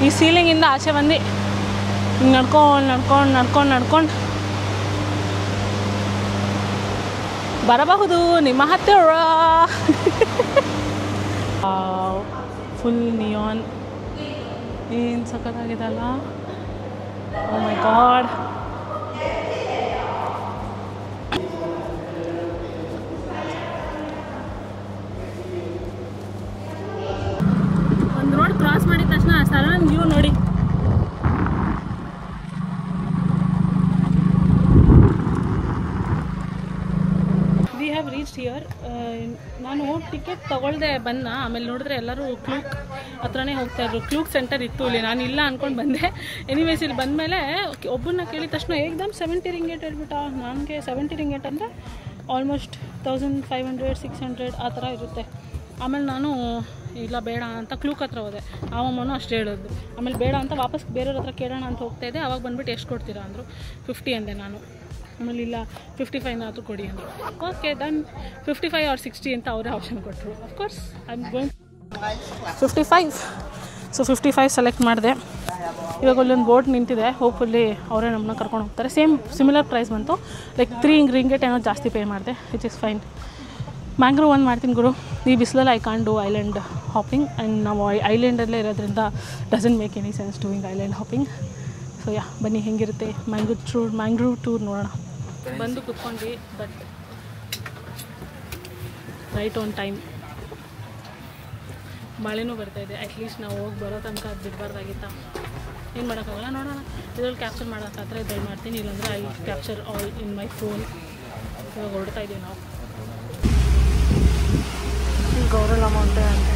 ಈ ಸೀಲಿಂಗಿಂದ ಆಚೆ ಬಂದು ನಡ್ಕೊಂಡು ಬರಬಹುದು ನಿಮ್ಮ ಹತ್ತಿರ. ಫುಲ್ ನಿಯಾನ್, ಏನು ಸಖತ್ತಾಗಿದೆ ಅಲ್ಲ. ಓ ಮೈ ಗಾಡ್. ಒಂದು ರೋಡ್ ಕ್ರಾಸ್ ಮಾಡಿದ ತಕ್ಷಣ ಸಡನ್ ವ್ಯೂ ನೋಡಿ. We have reached here. ನಾನು ಟಿಕೆಟ್ ತೊಗೊಳ್ದೆ ಬಂದ. ಆಮೇಲೆ ನೋಡಿದ್ರೆ ಎಲ್ಲರೂ ಕ್ಲೂಕ್ ಹತ್ರನೇ ಹೋಗ್ತಾಯಿದ್ರು. ಕ್ಲೂಕ್ ಸೆಂಟರ್ ಇತ್ತು ಇಲ್ಲಿ, ನಾನು ಇಲ್ಲ ಅಂದ್ಕೊಂಡು ಬಂದೆ. ಎನಿವೇಸ್ ಇಲ್ಲಿ ಬಂದಮೇಲೆ ಒಬ್ಬನ್ನ ಕೇಳಿದ ತಕ್ಷಣ ಏಕ್ದಮ್ 70 ರಿಂಗೇಟ್ ಹೇಳ್ಬಿಟ್ಟ. ನನಗೆ 70 ರಿಂಗೇಟ್ ಅಂದರೆ ಆಲ್ಮೋಸ್ಟ್ 1500-600 ಆ ಥರ ಇರುತ್ತೆ. ಆಮೇಲೆ ನಾನು ಇಲ್ಲ ಬೇಡ ಅಂತ ಕ್ಲೂಕ್ ಹತ್ರ ಹೋದೆ. ಅವಮ್ಮನೂ ಅಷ್ಟೇ ಹೇಳೋದು. ಆಮೇಲೆ ಬೇಡ ಅಂತ ವಾಪಸ್ ಬೇರೆಯವ್ರ ಹತ್ರ ಕೇಳೋಣ ಅಂತ ಹೋಗ್ತಾಯಿದ್ದೆ. ಅವಾಗ ಬಂದುಬಿಟ್ಟು ಎಷ್ಟು ಕೊಡ್ತೀರಾ ಅಂದರು. 50 ಅಂದೆ ನಾನು. ಆಮೇಲೆ ಇಲ್ಲ 55 ಕೊಡಿ ಅಂದರು. ಓಕೆ ಡನ್, 55 or 60 ಅಂತ ಅವರೇ ಆಪ್ಷನ್ ಕೊಟ್ಟರು. Of course I am going 55. So 55 select ಮಾಡಿದೆ. ಇವಾಗ ಅಲ್ಲೊಂದು ಬೋಟ್ ನಿಂತಿದೆ, ಹೋಪ್ಫುಲ್ಲಿ ಅವರೇ ನಮ್ಮನ್ನ ಕರ್ಕೊಂಡು ಹೋಗ್ತಾರೆ. ಸಿಮಿಲರ್ ಪ್ರೈಸ್ ಬಂತು, ಲೈಕ್ 3 ರಿಂಗೇಟ್ ಏನೋ ಜಾಸ್ತಿ ಪೇ ಮಾಡಿದೆ, ವಿಚ್ ಇಸ್ ಫೈನ್. ಮ್ಯಾಂಗ್ರೂವ್ ಒಂದು ಮಾಡ್ತೀನಿ ಗುರು. ಈ ಬಿಸಿಲಲ್ಲಿ I can't do island hopping. And ನಾವು ಐಲ್ಯಾಂಡಲ್ಲೇ ಇರೋದ್ರಿಂದ doesn't make any sense doing island hopping. So yeah, ಬನ್ನಿ ಹೆಂಗಿರುತ್ತೆ ಮ್ಯಾಂಗ್ರೂವ್ ಟೂರ್ ನೋಡೋಣ. ಬಂದು ಕೂತ್ಕೊಂಡ್ವಿ, ಬಟ್ ರೈಟ್ ಆನ್ ಟೈಮ್. ಮಳೆನೂ ಬರ್ತಾಯಿದೆ. ಅಟ್ಲೀಸ್ಟ್ ನಾವು ಹೋಗಿ ಬರೋ ತನಕ ಅದು ಬಿಡಬಾರ್ದಾಗಿತ್ತಾ. ಏನು ಮಾಡೋಕ್ಕಾಗಲ್ಲ, ನೋಡೋಣ. ಇದ್ರಲ್ಲಿ ಕ್ಯಾಪ್ಚರ್ ಮಾಡೋಕ್ಕಾದ್ರೆ ಇದ್ರಲ್ಲಿ ಮಾಡ್ತೀನಿ, ಇಲ್ಲಾಂದರೆ I capture all in my phone. ಇವಾಗ ಹೊರಡ್ತಾ ಇದ್ದೀವಿ ನಾವು ಗೌರಲ್ಲ ಮೌಂಟೇನ್ ಅಂತ.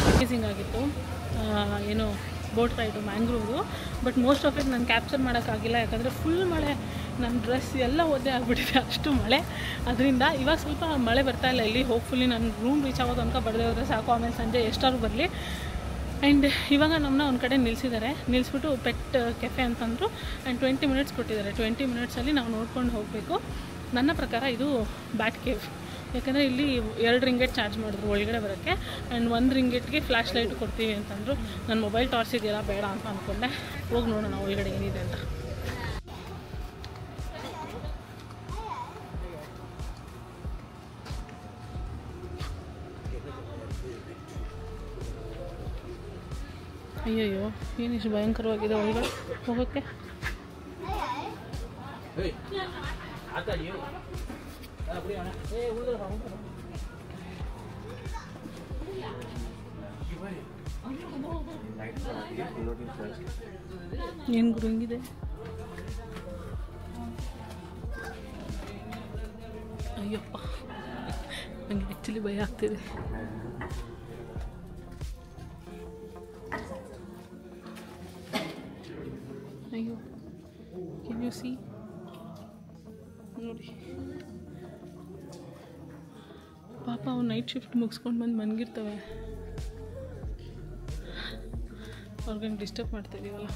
ಅಮೇಝಿಂಗ್ ಆಗಿತ್ತು. ಏನು ಬೋಟ್ ರೈಡು ಮ್ಯಾಂಗ್ರೋವ್ದು. ಬಟ್ ಮೋಸ್ಟ್ ಆಫ್ ಇಟ್ ನಾನು ಕ್ಯಾಪ್ಚರ್ ಮಾಡೋಕ್ಕಾಗಿಲ್ಲ, ಯಾಕಂದರೆ ಫುಲ್ ಮಳೆ. ನನ್ನ ಡ್ರೆಸ್ ಎಲ್ಲ ಒದ್ದೆ ಆಗಿಬಿಟ್ಟಿದೆ, ಅಷ್ಟು ಮಳೆ. ಅದರಿಂದ ಇವಾಗ ಸ್ವಲ್ಪ ಮಳೆ ಬರ್ತಾಯಿಲ್ಲ ಇಲ್ಲಿ. ಹೋಪ್ಫುಲಿ ನನ್ನ ರೂಮ್ ರೀಚ್ ಆಗೋದು ತನಕ ಬರದೇ ಹೋದರೆ ಸಾಕು, ಆಮೇಲೆ ಸಂಜೆ ಎಷ್ಟಾದ್ರು ಬರಲಿ. ಆ್ಯಂಡ್ ಇವಾಗ ನಮ್ಮನ್ನ ಒಂದು ಕಡೆ ನಿಲ್ಲಿಸಿದ್ದಾರೆ. ನಿಲ್ಲಿಸ್ಬಿಟ್ಟು ಪೆಟ್ ಕೆಫೆ ಅಂತಂದರು. ಆ್ಯಂಡ್ 20 ಮಿನಿಟ್ಸ್ ಕೊಟ್ಟಿದ್ದಾರೆ. 20 ಮಿನಿಟ್ಸಲ್ಲಿ ನಾವು ನೋಡ್ಕೊಂಡು ಹೋಗಬೇಕು. ನನ್ನ ಪ್ರಕಾರ ಇದು ಬ್ಯಾಟ್ ಕೇವ್, ಯಾಕಂದರೆ ಇಲ್ಲಿ 2 ರಿಂಗೇಟ್ ಚಾರ್ಜ್ ಮಾಡಿದ್ರು ಒಳಗಡೆ ಬರೋಕ್ಕೆ. ಆ್ಯಂಡ್ 1 ರಿಂಗೇಟ್ಗೆ ಫ್ಲ್ಯಾಶ್ ಲೈಟು ಕೊಡ್ತೀವಿ ಅಂತಂದರು. ನನ್ನ ಮೊಬೈಲ್ ಟಾರ್ಚ್ ಇದೆಯಲ್ಲ, ಬೇಡ ಅಂತ ಅಂದ್ಕೊಂಡೆ. ಹೋಗಿ ನೋಡೋಣ ಒಳಗಡೆ ಏನಿದೆ ಅಂತ. ಅಯ್ಯಯ್ಯೋ, ಏನಿಷ್ಟು ಭಯಂಕರವಾಗಿದೆ ಒಳಗಡೆ ಹೋಗೋಕ್ಕೆ. ಏನು ಗುರು ಹಿಂಗಿದೆ? ಅಯ್ಯಪ್ಪ, ನನಗೆ ಆ್ಯಕ್ಚುಲಿ ಭಯ ಆಗ್ತಿದೆ. ಅಯ್ಯೋ, ಕ್ಯಾನ್ ಯು ಸಿ? ನೋಡಿ ಪಾಪ ಅವ್ನು ನೈಟ್ ಶಿಫ್ಟ್ ಮುಗಿಸ್ಕೊಂಡು ಬಂದು ಮನ್ಗಿರ್ತವೆ. ಅವ್ರಿಗೇನು ಡಿಸ್ಟರ್ಬ್ ಮಾಡ್ತಾಯಿದ್ದೀವಲ್ಲ.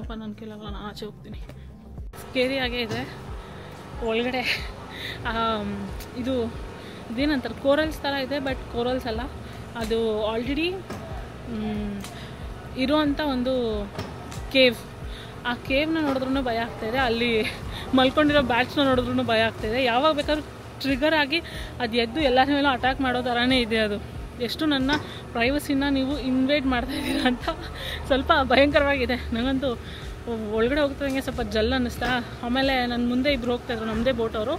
ಅಪ್ಪ ನನ್ನ ಕೇಳಲ್ಲ, ನಾನು ಆಚೆ ಹೋಗ್ತೀನಿ. ಸ್ಕೇರಿಯಾಗೇ ಇದೆ ಒಳಗಡೆ. ಇದೇನಂತಾರೆ, ಕೋರಲ್ಸ್ ಥರ ಇದೆ, ಬಟ್ ಕೋರಲ್ಸ್ ಅಲ್ಲ. ಅದು ಆಲ್ರೆಡಿ ಇರೋವಂಥ ಒಂದು ಕೇವ್. ಆ ಕೇವ್ನ ನೋಡಿದ್ರೂ ಭಯ ಆಗ್ತಾಯಿದೆ. ಅಲ್ಲಿ ಮಲ್ಕೊಂಡಿರೋ ಬ್ಯಾಟ್ಸ್ನ ನೋಡಿದ್ರೂ ಭಯ ಆಗ್ತಾಯಿದೆ. ಯಾವಾಗ ಬೇಕಾದ್ರೂ ಟ್ರಿಗರ್ ಆಗಿ ಅದು ಎದ್ದು ಎಲ್ಲರ ಮೇಲೂ ಅಟ್ಯಾಕ್ ಮಾಡೋ ಥರನೇ ಇದೆ. ಅದು ಎಷ್ಟು ನನ್ನ ಪ್ರೈವಸಿನ ನೀವು ಇನ್ವೇಟ್ ಮಾಡ್ತಾಯಿದ್ದೀರಾ ಅಂತ ಸ್ವಲ್ಪ ಭಯಂಕರವಾಗಿದೆ. ನನಗಂತೂ ಒಳಗಡೆ ಹೋಗ್ತದಂಗೆ ಸ್ವಲ್ಪ ಜಲ್ ಅನ್ನಿಸ್ತಾ. ಆಮೇಲೆ ನನ್ನ ಮುಂದೆ ಇಬ್ಬರು ಹೋಗ್ತಾಯಿದ್ರು, ನಮ್ಮದೇ ಬೋಟ್ ಅವರು.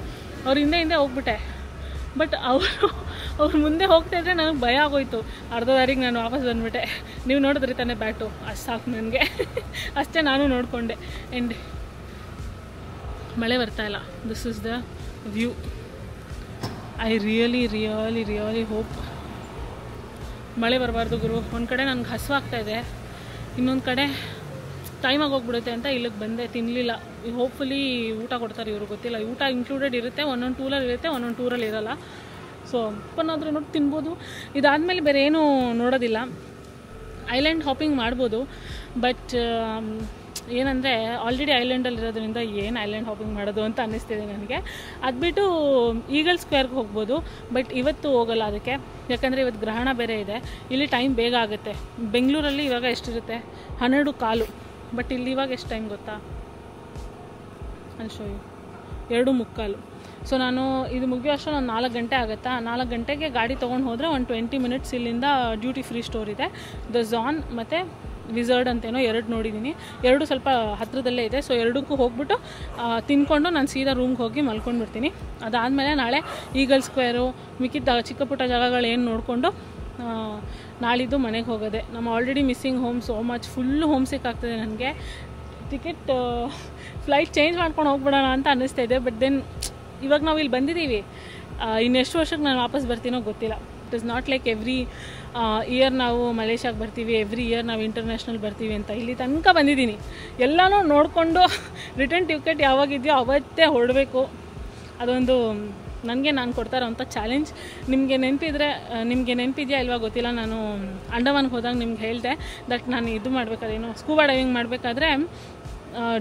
ಅವ್ರ ಹಿಂದೆ ಹೋಗ್ಬಿಟ್ಟೆ. ಬಟ್ ಅವ್ರು ಮುಂದೆ ಹೋಗ್ತಾಯಿದ್ರೆ ನನಗೆ ಭಯ ಆಗೋಯ್ತು. ಅರ್ಧ ದಾರಿಗೆ ನಾನು ವಾಪಸ್ ಬಂದುಬಿಟ್ಟೆ. ನೀವು ನೋಡಿದ್ರಿ ತಾನೇ ಬ್ಯಾಟು, ಅಷ್ಟು ಸಾಕು ನನಗೆ. ಅಷ್ಟೇ ನಾನು ನೋಡಿಕೊಂಡೆ. ಆ್ಯಂಡ್ ಮಳೆ ಬರ್ತಾಯಿಲ್ಲ. This is the view. I really hope ಮಳೆ ಬರಬಾರ್ದು ಗುರು. ಒಂದು ಕಡೆ ನನಗೆ ಹಸುವಾಗ್ತಾಯಿದೆ, ಇನ್ನೊಂದು ಕಡೆ ಟೈಮಾಗಿ ಹೋಗ್ಬಿಡುತ್ತೆ ಅಂತ ಇಲ್ಲಿಗೆ ಬಂದೆ. ತಿನ್ನಲಿಲ್ಲ. ಹೋಪ್ಫುಲಿ ಊಟ ಕೊಡ್ತಾರೆ ಇವರು, ಗೊತ್ತಿಲ್ಲ. ಊಟ ಇನ್ಕ್ಲೂಡೆಡ್ ಇರುತ್ತೆ, ಒಂದೊಂದು ಟೂರಲ್ಲಿ ಇರುತ್ತೆ, ಒಂದೊಂದು ಟೂರಲ್ಲಿ ಇರೋಲ್ಲ. ಸೊ ಅಪ್ಪನಾದರೂ ನೋಡಿ ತಿನ್ಬೋದು. ಇದಾದಮೇಲೆ ಬೇರೆ ಏನೂ ನೋಡೋದಿಲ್ಲ. ಐಲ್ಯಾಂಡ್ ಹಾಪಿಂಗ್ ಮಾಡ್ಬೋದು, ಬಟ್ ಏನಂದರೆ ಆಲ್ರೆಡಿ ಐಲ್ಯಾಂಡಲ್ಲಿ ಇರೋದ್ರಿಂದ ಏನು ಐಲ್ಯಾಂಡ್ ಹಾಪಿಂಗ್ ಮಾಡೋದು ಅಂತ ಅನ್ನಿಸ್ತಿದೆ ನನಗೆ. ಅದು ಬಿಟ್ಟು ಈಗಲ್ ಸ್ಕ್ವೇರ್ಗೆ ಹೋಗ್ಬೋದು, ಬಟ್ ಇವತ್ತು ಹೋಗಲ್ಲ ಅದಕ್ಕೆ. ಯಾಕಂದರೆ ಇವತ್ತು ಗ್ರಹಣ ಬೇರೆ ಇದೆ. ಇಲ್ಲಿ ಟೈಮ್ ಬೇಗ ಆಗುತ್ತೆ. ಬೆಂಗಳೂರಲ್ಲಿ ಇವಾಗ ಎಷ್ಟಿರುತ್ತೆ, 12:15. ಬಟ್ ಇಲ್ಲಿ ಇವಾಗ ಎಷ್ಟು ಟೈಮ್ ಗೊತ್ತಾ? ಅಲ್ಲಿ ಶೋ ಯು 2:15. ಸೊ ನಾನು ಇದು ಮುಗಿಯೋ ಅಷ್ಟು ಒಂದು 4 ಗಂಟೆ ಆಗುತ್ತಾ. 4 ಗಂಟೆಗೆ ಗಾಡಿ ತೊಗೊಂಡು ಹೋದರೆ ಒಂದು 20 ಮಿನಿಟ್ಸ್ ಇಲ್ಲಿಂದ ಡ್ಯೂಟಿ ಫ್ರೀ ಸ್ಟೋರ್ ಇದೆ. ದ ಝಾನ್ ಮತ್ತು ವಿಝರ್ಡ್ ಅಂತೇನೋ 2 ನೋಡಿದ್ದೀನಿ. 2 ಸ್ವಲ್ಪ ಹತ್ತಿರದಲ್ಲೇ ಇದೆ. ಸೊ 2ಕ್ಕೂ ಹೋಗ್ಬಿಟ್ಟು ತಿನ್ಕೊಂಡು ನಾನು ಸೀದಾ ರೂಮ್ಗೆ ಹೋಗಿ ಮಲ್ಕೊಂಡ್ಬಿಡ್ತೀನಿ. ಅದಾದಮೇಲೆ ನಾಳೆ ಈಗಲ್ ಸ್ಕ್ವೇರು ಮಿಕ್ಕಿದ ಚಿಕ್ಕ ಪುಟ್ಟ ಜಾಗಗಳು ಏನು ನೋಡಿಕೊಂಡು ನಾಳಿದ್ದು ಮನೆಗೆ ಹೋಗೋದೆ. ನಮ್ಮ already missing home so much. Full home sick ಆಗ್ತದೆ ನನಗೆ. ಟಿಕೆಟ್ ಫ್ಲೈಟ್ ಚೇಂಜ್ ಮಾಡ್ಕೊಂಡು ಹೋಗ್ಬಿಡೋಣ ಅಂತ ಅನ್ನಿಸ್ತಾ ಇದೆ. ಬಟ್ ದೆನ್ ಇವಾಗ ನಾವು ಇಲ್ಲಿ ಬಂದಿದ್ದೀವಿ, ಇನ್ನೆಷ್ಟು ವರ್ಷಕ್ಕೆ ನಾನು ವಾಪಸ್ ಬರ್ತೀನೋ ಗೊತ್ತಿಲ್ಲ. It is not like every year ನಾವು ಮಲೇಷ್ಯಾಗೆ ಬರ್ತೀವಿ, ಎವ್ರಿ ಇಯರ್ ನಾವು ಇಂಟರ್ನ್ಯಾಷನಲ್ ಬರ್ತೀವಿ ಅಂತ. ಇಲ್ಲಿ ತನಕ ಬಂದಿದ್ದೀನಿ, ಎಲ್ಲನೂ ನೋಡಿಕೊಂಡು ರಿಟರ್ನ್ ಟಿಕೆಟ್ ಯಾವಾಗಿದೆಯೋ ಅವತ್ತೇ ಹೊರಡಬೇಕು. ಅದೊಂದು ನನಗೆ ನಾನು ಕೊಡ್ತಾ ಇರೋವಂಥ ಚಾಲೆಂಜ್. ನಿಮಗೆ ನೆನಪಿದೆಯಾ ಇಲ್ವಾ ಗೊತ್ತಿಲ್ಲ, ನಾನು ಅಂಡಮಾನ್ಗೆ ಹೋದಾಗ ನಿಮ್ಗೆ ಹೇಳಿದೆ ದಟ್ ನಾನು ಇದು ಮಾಡಬೇಕಾದ್ರೇನು ಸ್ಕೂಬಾ ಡೈವಿಂಗ್ ಮಾಡಬೇಕಾದ್ರೆ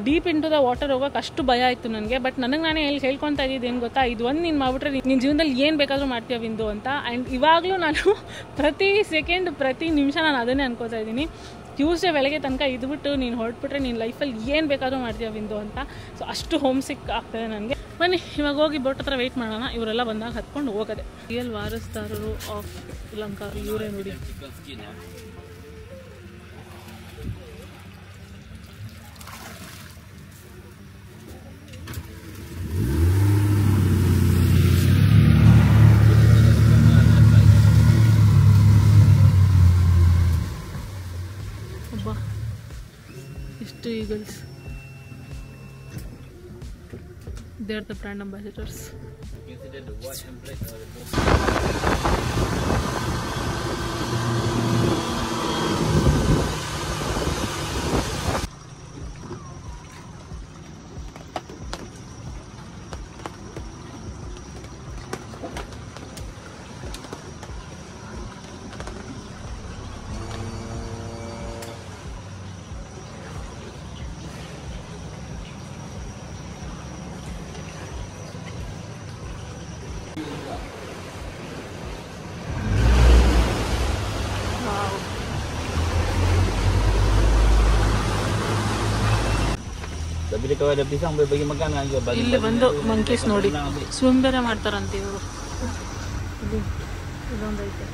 ಡೀಪ್ ಇಂಟು ದ ವಾಟರ್ ಹೋಗೋಕೆ ಅಷ್ಟು ಭಯ ಆಯಿತು ನನಗೆ. ಬಟ್ ನನಗೆ ನಾನೇ ಹೇಳ್ಕೊತಾ ಇದ್ದಿದ್ದು ಏನು ಗೊತ್ತಾ, ಇದು ಒಂದು ನೀನು ಮಾಡಿಬಿಟ್ರೆ ನಿನ್ನ ಜೀವನದಲ್ಲಿ ಏನು ಬೇಕಾದರೂ ಮಾಡ್ತೀಯ ವಿಂದು ಅಂತ. ಆ್ಯಂಡ್ ಇವಾಗಲೂ ನಾನು ಪ್ರತಿ ಸೆಕೆಂಡ್ ಪ್ರತಿ ನಿಮಿಷ ನಾನು ಅದನ್ನೇ ಅನ್ಕೋತಾ ಇದ್ದೀನಿ. ಟ್ಯೂಸ್ಡೇ ಬೆಳಗ್ಗೆ ತನಕ ಇದ್ಬಿಟ್ಟು ನೀನು ಹೊರಟ್ಬಿಟ್ರೆ ನೀನು ಲೈಫಲ್ಲಿ ಏನು ಬೇಕಾದರೂ ಮಾಡ್ತೀಯ ವಿಂದು ಅಂತ. ಸೊ ಅಷ್ಟು ಹೋಮ್ ಸಿಕ್ ಆಗ್ತದೆ ನನಗೆ. ಬನ್ನಿ ಇವಾಗ ಹೋಗಿ ಬೋಟ್ ಹತ್ರ ವೆಯ್ಟ್ ಮಾಡೋಣ, ಇವರೆಲ್ಲ ಬಂದಾಗ ಹತ್ಕೊಂಡು ಹೋಗೋದೆ. ರಿಯಲ್ ವಾರಸ್ದಾರರು ಆಫ್ ಲಂಕಾ ಇವರೇ ನೋಡಿ. ಎಷ್ಟು eagles, they are the brand ambassadors. Tapi kalau ada pisang boleh bagi makan kan juga. ಇಲ್ಲಿ ಬಂದು ಮಂಕೀಸ್ ನೋಡಿ ಸ್ವಿಮ್ ಬೇರೆ ಮಾಡ್ತಾರಂತೆ ಇವರು. ಇದೊಂದೈತೆ.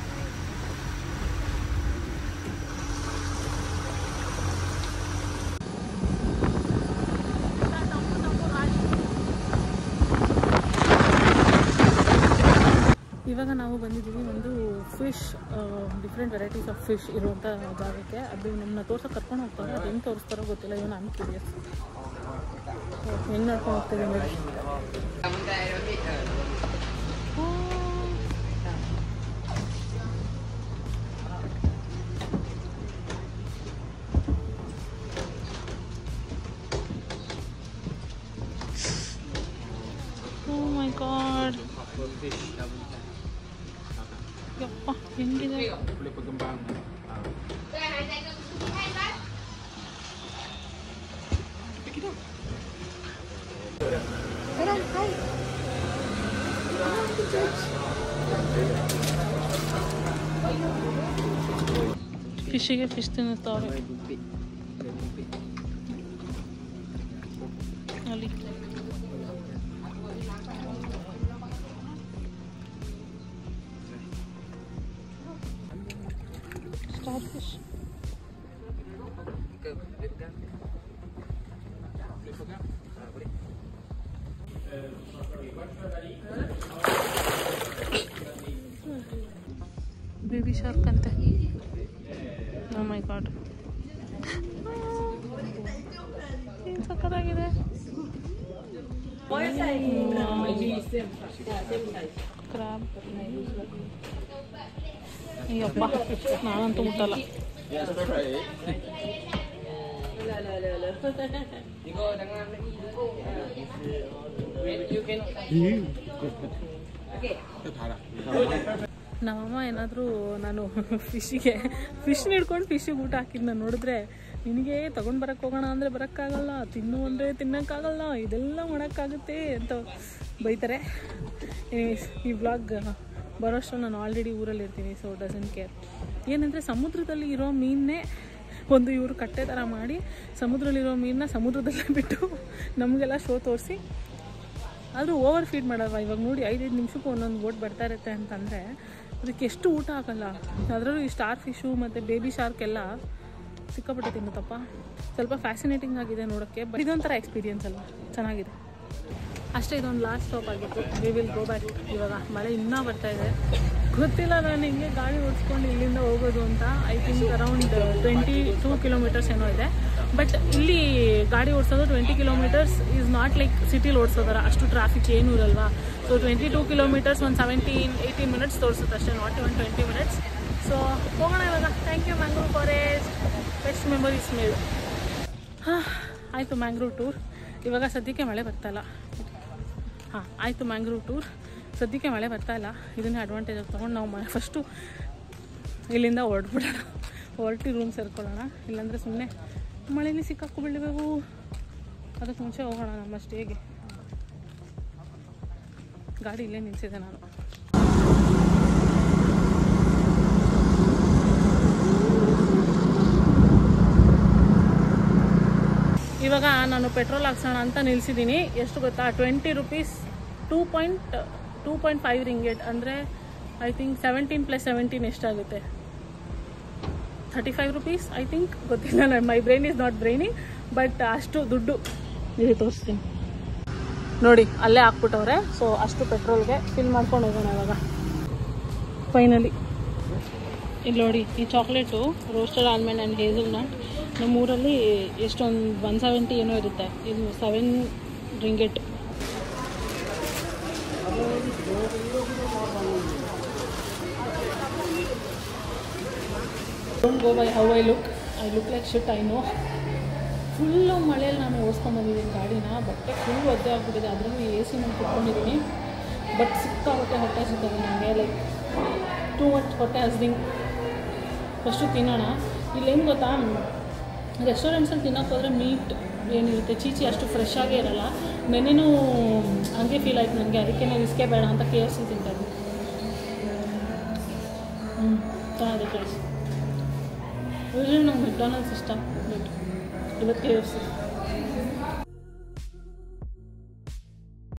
ಇವಾಗ ನಾವು ಬಂದಿದ್ದೀವಿ ಒಂದು fish, different varieties of fish ಇರುವಂಥ ಜಾಗಕ್ಕೆ. ಅದು ನಮ್ಮನ್ನ ತೋರ್ಸೋಕೆ ಕರ್ಕೊಂಡು ಹೋಗ್ತಾರೆ. ಅದು ಹೆಂಗೆ ತೋರಿಸ್ತಾರೋ ಗೊತ್ತಿಲ್ಲ, ಇವನು ನಾನು ಕ್ಯೂರಿಯಸ್ ಹೆಂಗೆ ನಡ್ಕೊಂಡು ಹೋಗ್ತೀವಿ ನೋಡಿ. ಓ ಮೈ ಗಾಡ್, ಯಪ್ಪ ಹೆಂಗಿದೆ. ಫಿಶ್ಗೆ ಫಿಶ್ ತಿನ್ನುತ್ತವ್ರೆ ಅಲ್ಲಿ. Star fish. ಬೇಬಿ ಶಾರ್ಕ್ ಅಂತೆ. ಓ ಮೈ ಗಾಡ್, ಸಕ್ಕತ್ತಾಗಿದೆ. ಕ್ರಾಬ್. ಅಯ್ಯಪ್ಪ ನಾನಂತೂ ಮುಟ್ಟಲ್ಲ. ನಮ್ಮಮ್ಮ ಏನಾದರೂ ನಾನು ಫಿಶ್ ಹಿಡ್ಕೊಂಡು ಫಿಶ್ಶಿಗೆ ಊಟ ಹಾಕಿದ್ದು ನೋಡಿದ್ರೆ, ನಿನಗೆ ತೊಗೊಂಡು ಬರೋಕ್ಕೆ ಹೋಗೋಣ ಅಂದರೆ ಬರೋಕ್ಕಾಗಲ್ಲ, ತಿನ್ನು ಅಂದರೆ ತಿನ್ನೋಕ್ಕಾಗಲ್ಲ, ಇದೆಲ್ಲ ಮಾಡೋಕ್ಕಾಗುತ್ತೆ ಅಂತ ಬೈತಾರೆ. ಈ ವ್ಲಾಗ್ ಬರೋಷ್ಟು ನಾನು ಆಲ್ರೆಡಿ ಊರಲ್ಲಿ ಇರ್ತೀನಿ, ಸೊ ಡಸಂಟ್ ಕೇರ್. ಏನಂದರೆ ಸಮುದ್ರದಲ್ಲಿ ಇರೋ ಮೀನೇ ಒಂದು ಇವರು ಕಟ್ಟೆ ಥರ ಮಾಡಿ ಸಮುದ್ರದಲ್ಲಿರೋ ಮೀನನ್ನ ಸಮುದ್ರದಲ್ಲೇ ಬಿಟ್ಟು ನಮಗೆಲ್ಲ ಶೋ ತೋರಿಸಿ, ಆದರೂ ಓವರ್ ಫೀಡ್ ಮಾಡಲ್ವ. ಇವಾಗ ನೋಡಿ 5-5 ನಿಮಿಷಕ್ಕೂ ಒಂದೊಂದು ಬೋಟ್ ಬರ್ತಾ ಇರುತ್ತೆ ಅಂತಂದರೆ ಅದಕ್ಕೆ ಎಷ್ಟು ಊಟ ಆಗಲ್ಲ. ಅದರಲ್ಲೂ ಈ ಸ್ಟಾರ್ ಫಿಶು ಮತ್ತು ಬೇಬಿ ಶಾರ್ಕ್ ಎಲ್ಲ ಸಿಕ್ಕಾಪಟ್ಟೆ ತಿನ್ನುತ್ತಪ್ಪ. ಸ್ವಲ್ಪ ಫ್ಯಾಸಿನೇಟಿಂಗ್ ಆಗಿದೆ ನೋಡೋಕ್ಕೆ, ಬಟ್ ಇದೊಂಥರ ಎಕ್ಸ್ಪೀರಿಯನ್ಸ್ ಅಲ್ಲ, ಚೆನ್ನಾಗಿದೆ ಅಷ್ಟೇ. ಇದೊಂದು ಲಾಸ್ಟ್ ಸ್ಟಾಪ್ ಆಗಿತ್ತು. V will go back. ಇವಾಗ ಮಳೆ ಇನ್ನೂ ಬರ್ತಾಯಿದೆ. ಗೊತ್ತಿಲ್ಲ ನಾನು ಹಿಂಗೆ ಗಾಡಿ ಓಡಿಸ್ಕೊಂಡು ಇಲ್ಲಿಂದ ಹೋಗೋದು ಅಂತ. ಐ ಥಿಂಕ್ ಅರೌಂಡ್ 22 ಕಿಲೋಮೀಟರ್ಸ್ ಏನೋ ಇದೆ. ಬಟ್ ಇಲ್ಲಿ ಗಾಡಿ ಓಡಿಸೋದು 20 ಕಿಲೋಮೀಟರ್ಸ್ ಈಸ್ ನಾಟ್ ಲೈಕ್ ಸಿಟಿಲಿ ಓಡಿಸೋದಾರ, ಅಷ್ಟು ಟ್ರಾಫಿಕ್ ಏನೂ ಇರಲ್ವಾ. ಸೊ ಸೊ 22 ಕಿಲೋಮೀಟರ್ಸ್ ಒಂದು 17-18 ಮಿನಿಟ್ಸ್ ತೋರಿಸುತ್ತೆ ಅಷ್ಟೇ, ನಾಟ್ ಇವನ್ 20 ಮಿನಿಟ್ಸ್. ಸೊ ಹೋಗೋಣ ಇವಾಗ. Thank you mangrove forest, best memories made. ಹಾಂ ಆಯಿತು ಮ್ಯಾಂಗ್ರೋವ್ ಟೂರ್. ಇವಾಗ ಸದ್ಯಕ್ಕೆ ಮಳೆ ಬರ್ತಾಯಿಲ್ಲ. ಹಾಂ ಆಯಿತು ಮ್ಯಾಂಗ್ರೋವ್ ಟೂರ್. ಸದ್ಯಕ್ಕೆ ಮಳೆ ಬರ್ತಾಯಿಲ್ಲ, ಇದನ್ನೇ ಅಡ್ವಾಂಟೇಜಾಗಿ ತೊಗೊಂಡು ನಾವು ಫಸ್ಟು ಇಲ್ಲಿಂದ ಹೊರಟಿ ರೂಮ್ ಸೇರ್ಕೊಳ್ಳೋಣ. ಇಲ್ಲಾಂದರೆ ಸುಮ್ಮನೆ ಮಳೇಲಿ ಸಿಕ್ಕಾಕೊಂಡ್ಬಿಡ್ಬೇಕು. ಅದಕ್ಕೆ ಮುಂಚೆ ಹೋಗೋಣ ನಮ್ಮ ಸ್ಟೇಗೆ. ಗಾಡಿ ಇಲ್ಲೇ ನಿಲ್ಲಿಸಿದೆ ನಾನು. ಇವಾಗ ನಾನು ಪೆಟ್ರೋಲ್ ಹಾಕ್ಸೋಣ ಅಂತ ನಿಲ್ಲಿಸಿದ್ದೀನಿ. ಎಷ್ಟು ಗೊತ್ತಾ, 20 ರೂಪೀಸ್ 2.5 ರಿಂಗೇಟ್ ಅಂದರೆ ಐ ಥಿಂಕ್ 17 + 17 ಎಷ್ಟಾಗುತ್ತೆ, 35 ರೂಪೀಸ್ ಐ ಥಿಂಕ್, ಗೊತ್ತಿಲ್ಲ. ಮೈ ಬ್ರೈನ್ ಈಸ್ ನಾಟ್ ಬ್ರೈನಿಂಗ್, ಬಟ್ ಅಷ್ಟು ದುಡ್ಡು ಇದೆ. ತೋರಿಸ್ತೀನಿ ನೋಡಿ, ಅಲ್ಲೇ ಹಾಕ್ಬಿಟ್ಟವ್ರೆ. ಸೊ ಅಷ್ಟು ಪೆಟ್ರೋಲ್ಗೆ ಫಿಲ್ ಮಾಡ್ಕೊಂಡು ಹೋಗೋಣ ಇವಾಗ. ಫೈನಲಿ ಇಲ್ಲಿ ನೋಡಿ, ಈ chocolate roasted almond and hazelnut ನಮ್ಮೂರಲ್ಲಿ ಎಷ್ಟೊಂದು 170 ಏನೋ ಇರುತ್ತೆ, ಇದು 7 ringgit. Don't go by how I look like shit, I know. Full ಮಳೆಯಲ್ಲಿ ನಾನು ಓಡಿಸ್ಕೊಂಡ್ಬಂದಿದ್ದೀನಿ ಗಾಡಿನ. ಬಟ್ಟೆ ಫುಲ್ ಒದ್ದೆ ಆಗ್ಬಿಟ್ಟಿದೆ, ಅದರಲ್ಲಿ AC ನಾನು ಕುತ್ಕೊಂಡಿದ್ದೀನಿ. ಬಟ್ ಸಿಕ್ಕಾಗುತ್ತೆ ಹೊಟ್ಟೆ ಸಿಗ್ತದೆ ನನಗೆ, ಲೈಕ್ ಟೂ ಮಚ್ ಹೊಟ್ಟೆ ಹಸ್ದಿಂಗ್. ಫಸ್ಟು ತಿನ್ನೋಣ. ಇಲ್ಲೇನು ಗೊತ್ತಾ, ರೆಸ್ಟೋರೆಂಟ್ಸಲ್ಲಿ ತಿನ್ನೋಕೆ ಹೋದರೆ ಮೀಟ್ ಏನಿರುತ್ತೆ ಚೀಚಿ ಅಷ್ಟು ಫ್ರೆಶ್ ಆಗೇ ಇರೋಲ್ಲ. ನೆನ್ನೆನೂ ಹಂಗೆ ಫೀಲ್ ಆಯ್ತು ನನಗೆ, ಅದಕ್ಕೆ ರಿಸ್ಕೇ ಬೇಡ ಅಂತ KFC ತಿಂತಾಯಿದ್ದೆ. ಚೆನ್ನಾಗಿದೆ ಪ್ಲೇಸ್. ಯೂಶ್ವಲಿ ನಂಗೆ ಮೆಕ್ಡೊನಾಲ್ಡ್ಸ್ ಇಷ್ಟ, ಬಟ್ ಇವತ್ತು KFC.